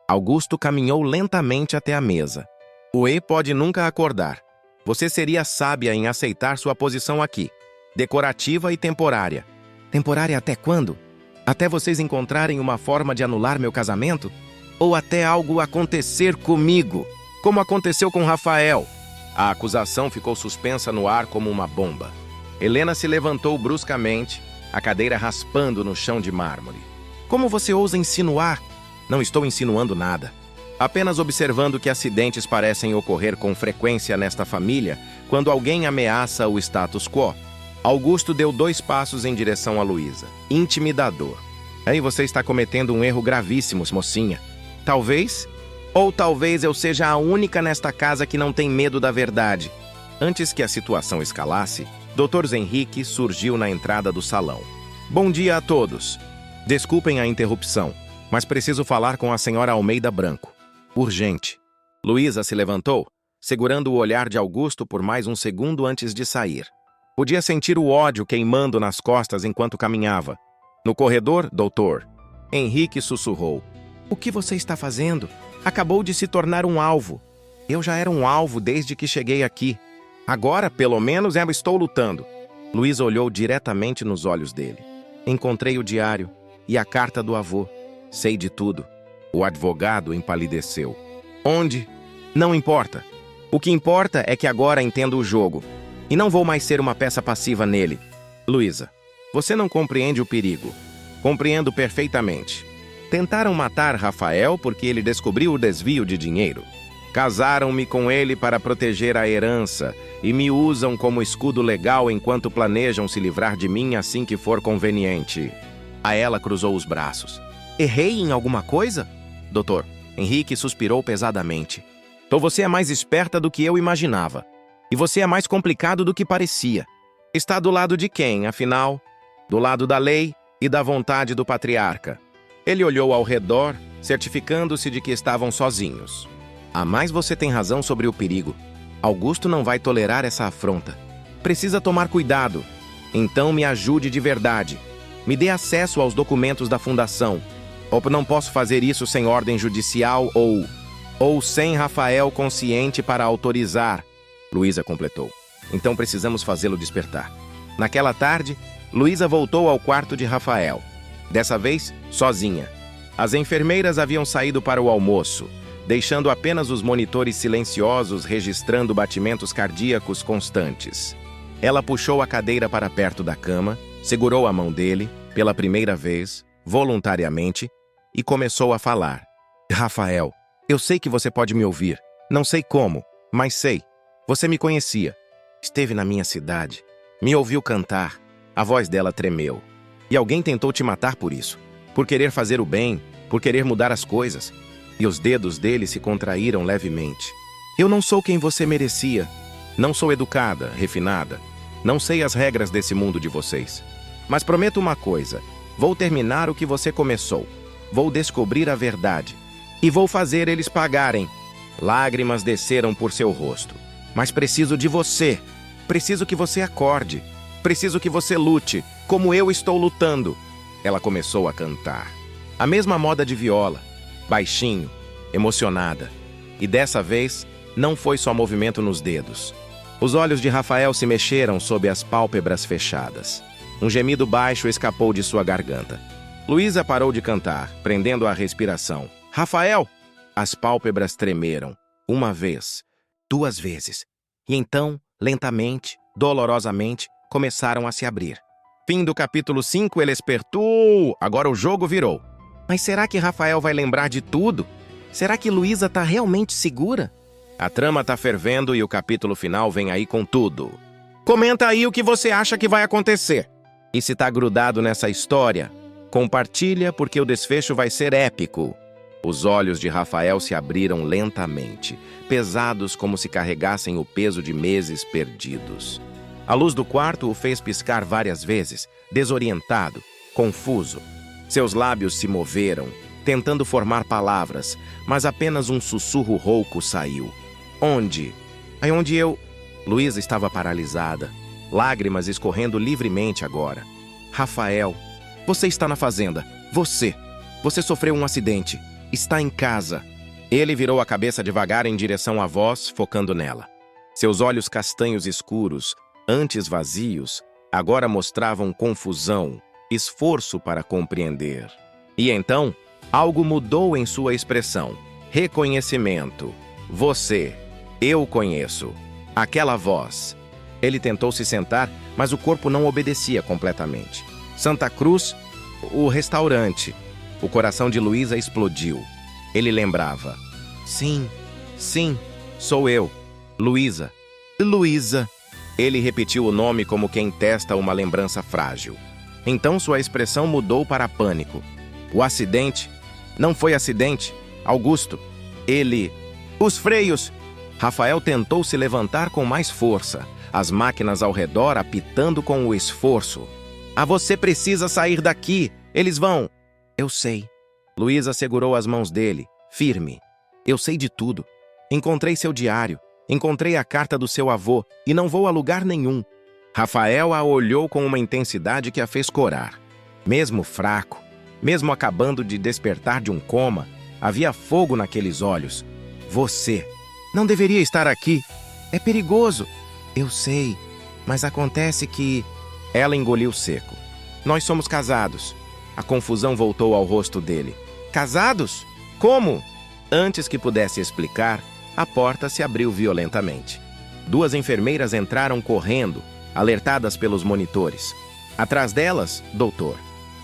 Augusto caminhou lentamente até a mesa. "O E pode nunca acordar. Você seria sábia em aceitar sua posição aqui. Decorativa e temporária." "Temporária até quando? Até vocês encontrarem uma forma de anular meu casamento? Ou até algo acontecer comigo, como aconteceu com Rafael?" A acusação ficou suspensa no ar como uma bomba. Helena se levantou bruscamente, a cadeira raspando no chão de mármore. "Como você ousa insinuar?" "Não estou insinuando nada. Apenas observando que acidentes parecem ocorrer com frequência nesta família quando alguém ameaça o status quo." Augusto deu 2 passos em direção a Luísa. Intimidador. "Aí você está cometendo um erro gravíssimo, mocinha. Talvez, ou talvez eu seja a única nesta casa que não tem medo da verdade." Antes que a situação escalasse, Dr. Henrique surgiu na entrada do salão. "Bom dia a todos. Desculpem a interrupção, mas preciso falar com a senhora Almeida Branco. Urgente." Luísa se levantou, segurando o olhar de Augusto por mais um segundo antes de sair. Podia sentir o ódio queimando nas costas enquanto caminhava. No corredor, doutor, Henrique sussurrou: O que você está fazendo? Acabou de se tornar um alvo. Eu já era um alvo desde que cheguei aqui. Agora, pelo menos, eu estou lutando. Luísa olhou diretamente nos olhos dele. Encontrei o diário e a carta do avô. Sei de tudo. O advogado empalideceu. Onde? Não importa. O que importa é que agora entendo o jogo. E não vou mais ser uma peça passiva nele. Luísa, você não compreende o perigo. Compreendo perfeitamente. Tentaram matar Rafael porque ele descobriu o desvio de dinheiro. Casaram-me com ele para proteger a herança e me usam como escudo legal enquanto planejam se livrar de mim assim que for conveniente. A ela cruzou os braços. Errei em alguma coisa? Doutor, Henrique suspirou pesadamente. Então você é mais esperta do que eu imaginava. E você é mais complicado do que parecia. Está do lado de quem, afinal? Do lado da lei e da vontade do patriarca. Ele olhou ao redor, certificando-se de que estavam sozinhos. Ah, mas você tem razão sobre o perigo. Augusto não vai tolerar essa afronta. Precisa tomar cuidado. Então me ajude de verdade. Me dê acesso aos documentos da fundação. Ou não posso fazer isso sem ordem judicial ou sem Rafael consciente para autorizar. Luísa completou. Então precisamos fazê-lo despertar. Naquela tarde, Luísa voltou ao quarto de Rafael. Dessa vez, sozinha. As enfermeiras haviam saído para o almoço, deixando apenas os monitores silenciosos registrando batimentos cardíacos constantes. Ela puxou a cadeira para perto da cama, segurou a mão dele, pela primeira vez, voluntariamente, e começou a falar. Rafael, eu sei que você pode me ouvir. Não sei como, mas sei. Você me conhecia. Esteve na minha cidade. Me ouviu cantar. A voz dela tremeu. E alguém tentou te matar por isso. Por querer fazer o bem, por querer mudar as coisas. E os dedos dele se contraíram levemente. Eu não sou quem você merecia. Não sou educada, refinada. Não sei as regras desse mundo de vocês. Mas prometo uma coisa. Vou terminar o que você começou. Vou descobrir a verdade. E vou fazer eles pagarem. Lágrimas desceram por seu rosto. Mas preciso de você. Preciso que você acorde. Preciso que você lute, como eu estou lutando. Ela começou a cantar. A mesma moda de viola. Baixinho, emocionada. E dessa vez, não foi só movimento nos dedos. Os olhos de Rafael se mexeram sob as pálpebras fechadas. Um gemido baixo escapou de sua garganta. Luísa parou de cantar, prendendo a respiração. Rafael! As pálpebras tremeram. Uma vez. 2 vezes. E então, lentamente, dolorosamente, começaram a se abrir. Fim do capítulo 5, ele espertou. Agora o jogo virou. Mas será que Rafael vai lembrar de tudo? Será que Luísa tá realmente segura? A trama tá fervendo e o capítulo final vem aí com tudo. Comenta aí o que você acha que vai acontecer. E se tá grudado nessa história, compartilha porque o desfecho vai ser épico. Os olhos de Rafael se abriram lentamente, pesados como se carregassem o peso de meses perdidos. A luz do quarto o fez piscar várias vezes, desorientado, confuso. Seus lábios se moveram, tentando formar palavras, mas apenas um sussurro rouco saiu. Onde? Aí onde eu... Luísa estava paralisada, lágrimas escorrendo livremente agora. Rafael, você está na fazenda. Você sofreu um acidente. Está em casa. Ele virou a cabeça devagar em direção à voz, focando nela. Seus olhos castanhos escuros, antes vazios, agora mostravam confusão, esforço para compreender. E então, algo mudou em sua expressão. Reconhecimento. Você. Eu conheço. Aquela voz. Ele tentou se sentar, mas o corpo não obedecia completamente. Santa Cruz, o restaurante. O coração de Luísa explodiu. Ele lembrava. Sim, sou eu. Luísa. Luísa. Ele repetiu o nome como quem testa uma lembrança frágil. Então sua expressão mudou para pânico. O acidente? Não foi acidente. Augusto. Ele... Os freios! Rafael tentou se levantar com mais força, as máquinas ao redor apitando com o esforço. Ah, você precisa sair daqui! Eles vão... Eu sei. Luísa segurou as mãos dele, firme. Eu sei de tudo. Encontrei seu diário. Encontrei a carta do seu avô e não vou a lugar nenhum. Rafael a olhou com uma intensidade que a fez corar. Mesmo fraco, Mesmo acabando de despertar de um coma, havia fogo naqueles olhos. Você não deveria estar aqui. É perigoso. Eu sei, mas acontece que... Ela engoliu seco. Nós somos casados. A confusão voltou ao rosto dele. Casados? Como? Antes que pudesse explicar, a porta se abriu violentamente. 2 enfermeiras entraram correndo, alertadas pelos monitores. Atrás delas, doutor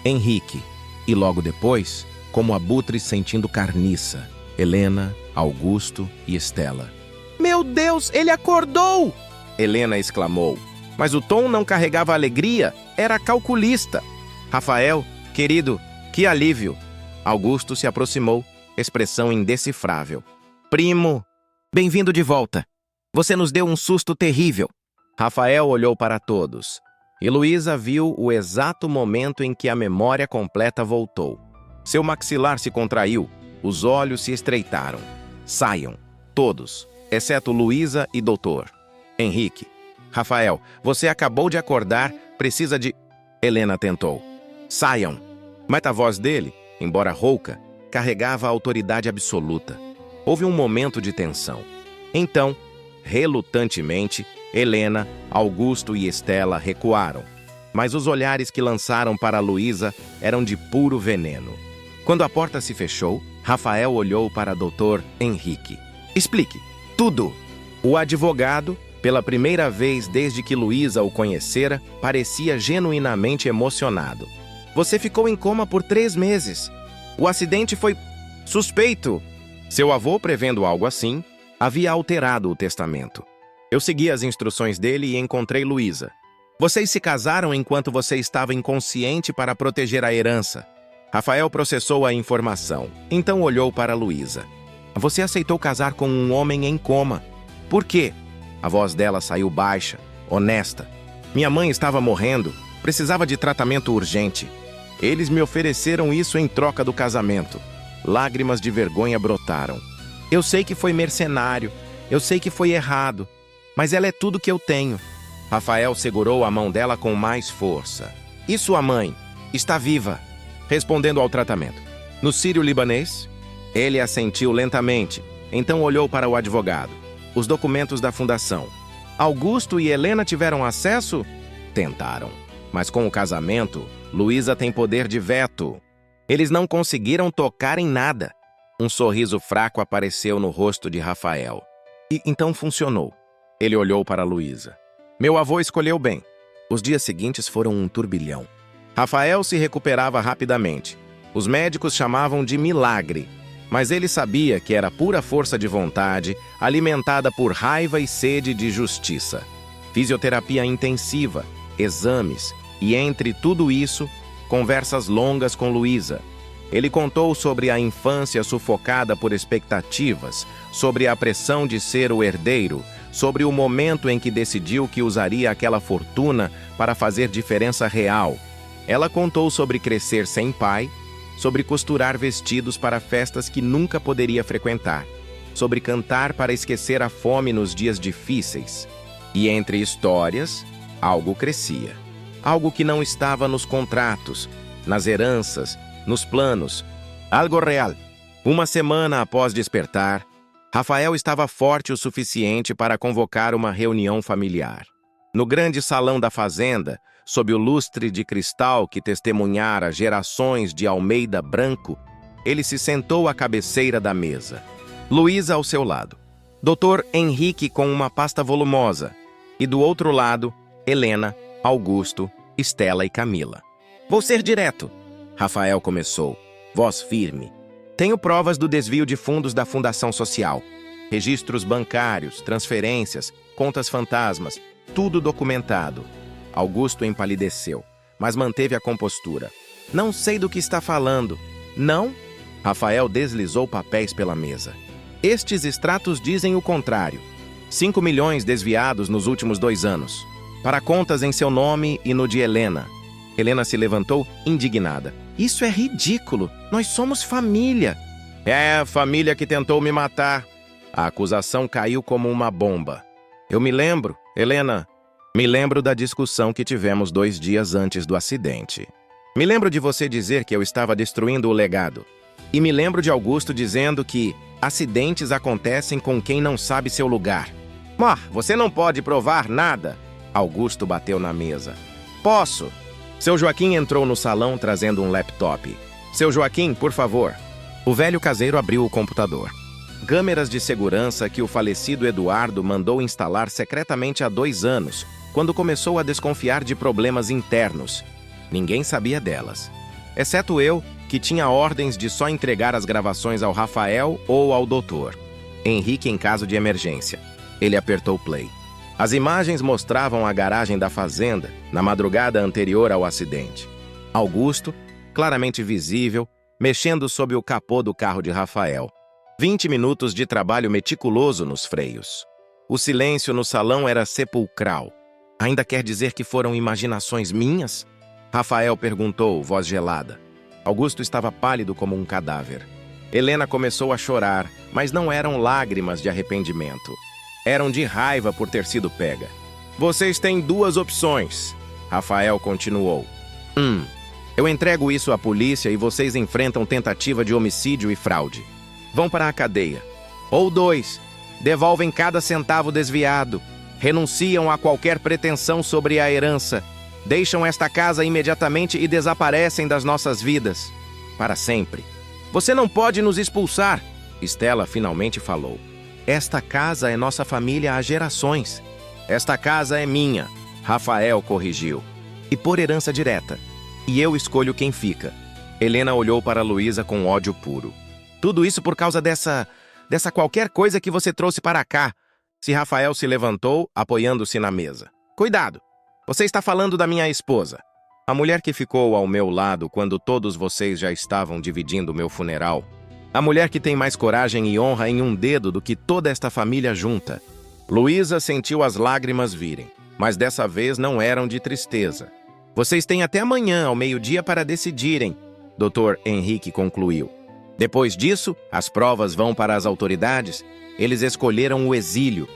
Henrique. E logo depois, como abutres sentindo carniça, Helena, Augusto e Estela. Meu Deus, ele acordou! Helena exclamou. Mas o tom não carregava alegria, era calculista. Rafael, querido, que alívio! Augusto se aproximou, expressão indecifrável. Primo, bem-vindo de volta. Você nos deu um susto terrível. Rafael olhou para todos. E Luísa viu o exato momento em que a memória completa voltou. Seu maxilar se contraiu, os olhos se estreitaram. Saiam, todos, exceto Luísa e doutor Henrique. Rafael, você acabou de acordar, precisa de... Helena tentou. Saiam. Mas a voz dele, embora rouca, carregava a autoridade absoluta. Houve um momento de tensão. Então, relutantemente, Helena, Augusto e Estela recuaram. Mas os olhares que lançaram para Luísa eram de puro veneno. Quando a porta se fechou, Rafael olhou para Dr. Henrique. Explique. Tudo. O advogado, pela primeira vez desde que Luísa o conhecera, parecia genuinamente emocionado. Você ficou em coma por 3 meses. O acidente foi suspeito. Seu avô, prevendo algo assim, havia alterado o testamento. Eu segui as instruções dele e encontrei Luísa. Vocês se casaram enquanto você estava inconsciente para proteger a herança. Rafael processou a informação, então olhou para Luísa. Você aceitou casar com um homem em coma. Por quê? A voz dela saiu baixa, honesta. Minha mãe estava morrendo, precisava de tratamento urgente. Eles me ofereceram isso em troca do casamento. Lágrimas de vergonha brotaram. Eu sei que foi mercenário, eu sei que foi errado, mas ela é tudo que eu tenho. Rafael segurou a mão dela com mais força. E sua mãe? Está viva. Respondendo ao tratamento. No sírio-libanês? Ele assentiu lentamente, então olhou para o advogado. Os documentos da fundação. Augusto e Helena tiveram acesso? Tentaram. Mas com o casamento, Luísa tem poder de veto. Eles não conseguiram tocar em nada. Um sorriso fraco apareceu no rosto de Rafael. E então funcionou. Ele olhou para Luísa. Meu avô escolheu bem. Os dias seguintes foram um turbilhão. Rafael se recuperava rapidamente. Os médicos chamavam de milagre, mas ele sabia que era pura força de vontade, alimentada por raiva e sede de justiça. Fisioterapia intensiva, exames e, entre tudo isso, conversas longas com Luísa. Ele contou sobre a infância sufocada por expectativas, sobre a pressão de ser o herdeiro, sobre o momento em que decidiu que usaria aquela fortuna para fazer diferença real. Ela contou sobre crescer sem pai, sobre costurar vestidos para festas que nunca poderia frequentar, sobre cantar para esquecer a fome nos dias difíceis. E entre histórias, algo crescia. Algo que não estava nos contratos, nas heranças, nos planos. Algo real. Uma semana após despertar, Rafael estava forte o suficiente para convocar uma reunião familiar. No grande salão da fazenda, sob o lustre de cristal que testemunhara gerações de Almeida Branco, ele se sentou à cabeceira da mesa. Luísa ao seu lado. Dr. Henrique com uma pasta volumosa. E do outro lado, Helena, Augusto, Estela e Camila. Vou ser direto. Rafael começou, voz firme. Tenho provas do desvio de fundos da Fundação Social. Registros bancários, transferências, contas fantasmas, tudo documentado. Augusto empalideceu, mas manteve a compostura. Não sei do que está falando. Não? Rafael deslizou papéis pela mesa. Estes extratos dizem o contrário. 5 milhões desviados nos últimos 2 anos. Para contas em seu nome e no de Helena. Helena se levantou, indignada. Isso é ridículo. Nós somos família. É a família que tentou me matar. A acusação caiu como uma bomba. Eu me lembro, Helena. Me lembro da discussão que tivemos 2 dias antes do acidente. Me lembro de você dizer que eu estava destruindo o legado. E me lembro de Augusto dizendo que acidentes acontecem com quem não sabe seu lugar. Você não pode provar nada. Augusto bateu na mesa. Posso. Seu Joaquim entrou no salão trazendo um laptop. Seu Joaquim, por favor. O velho caseiro abriu o computador. Câmeras de segurança que o falecido Eduardo mandou instalar secretamente há 2 anos, quando começou a desconfiar de problemas internos. Ninguém sabia delas. Exceto eu, que tinha ordens de só entregar as gravações ao Rafael ou ao doutor Henrique em caso de emergência. Ele apertou play. As imagens mostravam a garagem da fazenda na madrugada anterior ao acidente. Augusto, claramente visível, mexendo sob o capô do carro de Rafael. 20 minutos de trabalho meticuloso nos freios. O silêncio no salão era sepulcral. Ainda quer dizer que foram imaginações minhas? Rafael perguntou, voz gelada. Augusto estava pálido como um cadáver. Helena começou a chorar, mas não eram lágrimas de arrependimento. Eram de raiva por ter sido pega. Vocês têm 2 opções, Rafael continuou. 1. Eu entrego isso à polícia e vocês enfrentam tentativa de homicídio e fraude. Vão para a cadeia. Ou 2. Devolvem cada centavo desviado. Renunciam a qualquer pretensão sobre a herança. Deixam esta casa imediatamente e desaparecem das nossas vidas. Para sempre. Você não pode nos expulsar, Estela finalmente falou. Esta casa é nossa família há gerações. Esta casa é minha, Rafael corrigiu. E por herança direta. E eu escolho quem fica. Helena olhou para Luísa com ódio puro. Tudo isso por causa dessa qualquer coisa que você trouxe para cá. Se Rafael se levantou, apoiando-se na mesa. Cuidado! Você está falando da minha esposa. A mulher que ficou ao meu lado quando todos vocês já estavam dividindo meu funeral. A mulher que tem mais coragem e honra em um dedo do que toda esta família junta. Luísa sentiu as lágrimas virem, mas dessa vez não eram de tristeza. Vocês têm até amanhã, ao meio-dia, para decidirem, Dr. Henrique concluiu. Depois disso, as provas vão para as autoridades. Eles escolheram o exílio.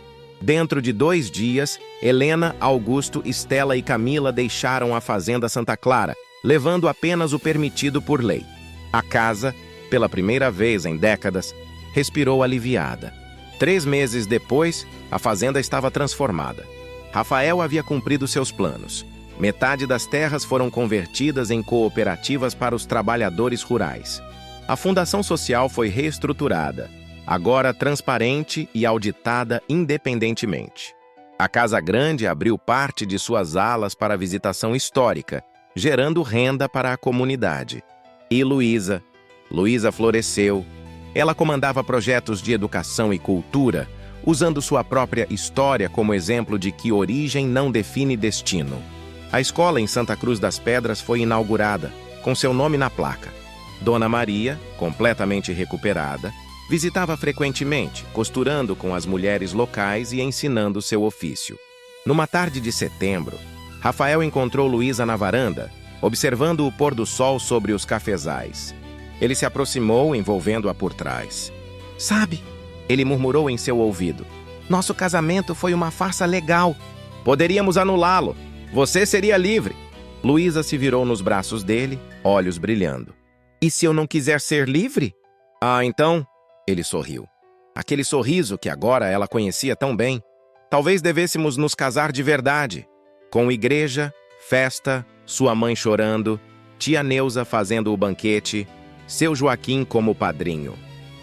Dentro de 2 dias, Helena, Augusto, Estela e Camila deixaram a Fazenda Santa Clara, levando apenas o permitido por lei. A casa, pela primeira vez em décadas, respirou aliviada. 3 meses depois, a fazenda estava transformada. Rafael havia cumprido seus planos. Metade das terras foram convertidas em cooperativas para os trabalhadores rurais. A fundação social foi reestruturada, agora transparente e auditada independentemente. A Casa Grande abriu parte de suas alas para visitação histórica, gerando renda para a comunidade. E Luísa floresceu. Ela comandava projetos de educação e cultura, usando sua própria história como exemplo de que origem não define destino. A escola em Santa Cruz das Pedras foi inaugurada, com seu nome na placa. Dona Maria, completamente recuperada, visitava frequentemente, costurando com as mulheres locais e ensinando seu ofício. Numa tarde de setembro, Rafael encontrou Luísa na varanda, observando o pôr do sol sobre os cafezais. Ele se aproximou, envolvendo-a por trás. Sabe, ele murmurou em seu ouvido, nosso casamento foi uma farsa legal. Poderíamos anulá-lo. Você seria livre. Luísa se virou nos braços dele, olhos brilhando. E se eu não quiser ser livre? Ah, então... Ele sorriu. Aquele sorriso que agora ela conhecia tão bem. Talvez devêssemos nos casar de verdade. Com igreja, festa, sua mãe chorando, tia Neuza fazendo o banquete, seu Joaquim como padrinho.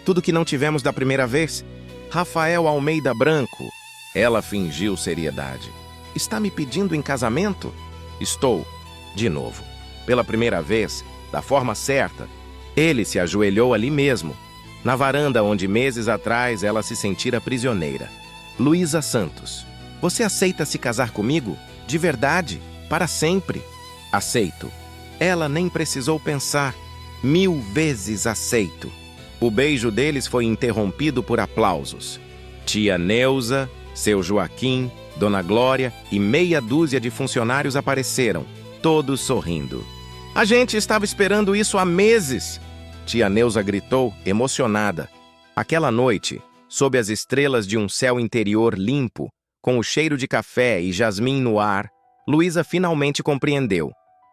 Tudo que não tivemos da primeira vez. Rafael Almeida Branco. Ela fingiu seriedade. Está me pedindo em casamento? Estou. De novo. Pela primeira vez, da forma certa. Ele se ajoelhou ali mesmo, na varanda onde meses atrás ela se sentira prisioneira. Luísa Santos, você aceita se casar comigo? De verdade? Para sempre? Aceito. Ela nem precisou pensar. 1000 vezes aceito. O beijo deles foi interrompido por aplausos. Tia Neuza, seu Joaquim, Dona Glória e meia dúzia de funcionários apareceram, todos sorrindo. A gente estava esperando isso há meses! Tia Neuza gritou, emocionada. Aquela noite, sob as estrelas de um céu interior limpo, com o cheiro de café e jasmim no ar, Luísa finalmente compreendeu.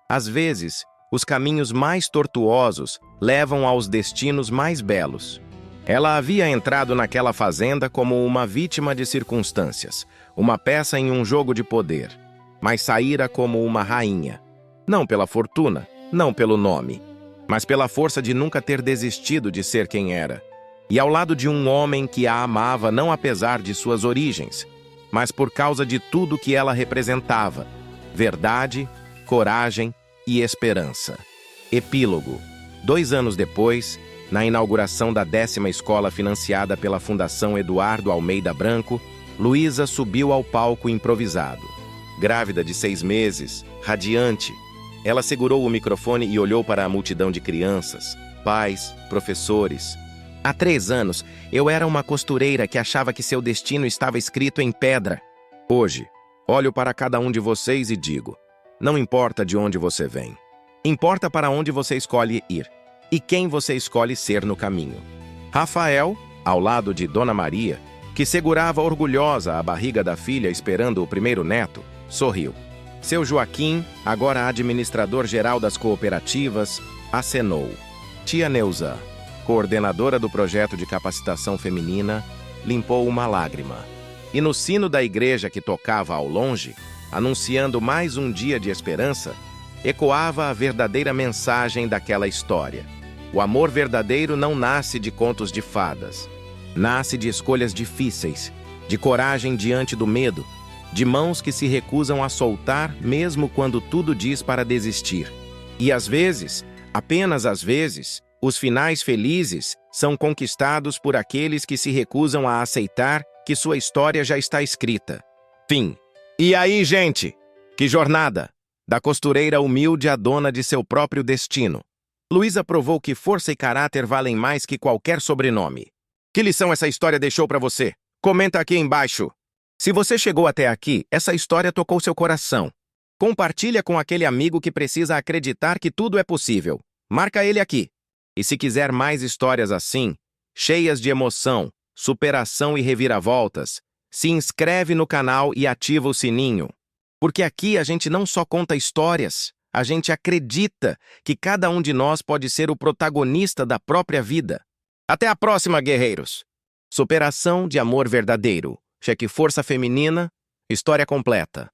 Às vezes, os caminhos mais tortuosos levam aos destinos mais belos. Ela havia entrado naquela fazenda como uma vítima de circunstâncias, uma peça em um jogo de poder, mas saíra como uma rainha. Não pela fortuna, não pelo nome, mas pela força de nunca ter desistido de ser quem era. E ao lado de um homem que a amava não apesar de suas origens, mas por causa de tudo que ela representava: verdade, coragem e esperança. Epílogo. 2 anos depois, na inauguração da 10ª escola financiada pela Fundação Eduardo Almeida Branco, Luísa subiu ao palco improvisado. Grávida de 6 meses, radiante, ela segurou o microfone e olhou para a multidão de crianças, pais, professores. Há 3 anos, eu era uma costureira que achava que seu destino estava escrito em pedra. Hoje, olho para cada um de vocês e digo: não importa de onde você vem. Importa para onde você escolhe ir e quem você escolhe ser no caminho. Rafael, ao lado de Dona Maria, que segurava orgulhosa a barriga da filha esperando o primeiro neto, sorriu. Seu Joaquim, agora administrador-geral das cooperativas, acenou. Tia Neuza, coordenadora do projeto de capacitação feminina, limpou uma lágrima. E no sino da igreja que tocava ao longe, anunciando mais um dia de esperança, ecoava a verdadeira mensagem daquela história. O amor verdadeiro não nasce de contos de fadas. Nasce de escolhas difíceis, de coragem diante do medo, de mãos que se recusam a soltar mesmo quando tudo diz para desistir. E às vezes, apenas às vezes, os finais felizes são conquistados por aqueles que se recusam a aceitar que sua história já está escrita. Fim. E aí, gente? Que jornada! Da costureira humilde à dona de seu próprio destino. Luísa provou que força e caráter valem mais que qualquer sobrenome. Que lição essa história deixou para você? Comenta aqui embaixo. Se você chegou até aqui, essa história tocou seu coração. Compartilha com aquele amigo que precisa acreditar que tudo é possível. Marca ele aqui. E se quiser mais histórias assim, cheias de emoção, superação e reviravoltas, se inscreve no canal e ativa o sininho. Porque aqui a gente não só conta histórias, a gente acredita que cada um de nós pode ser o protagonista da própria vida. Até a próxima, guerreiros! Superação de amor verdadeiro. Cheque Força Feminina, história completa.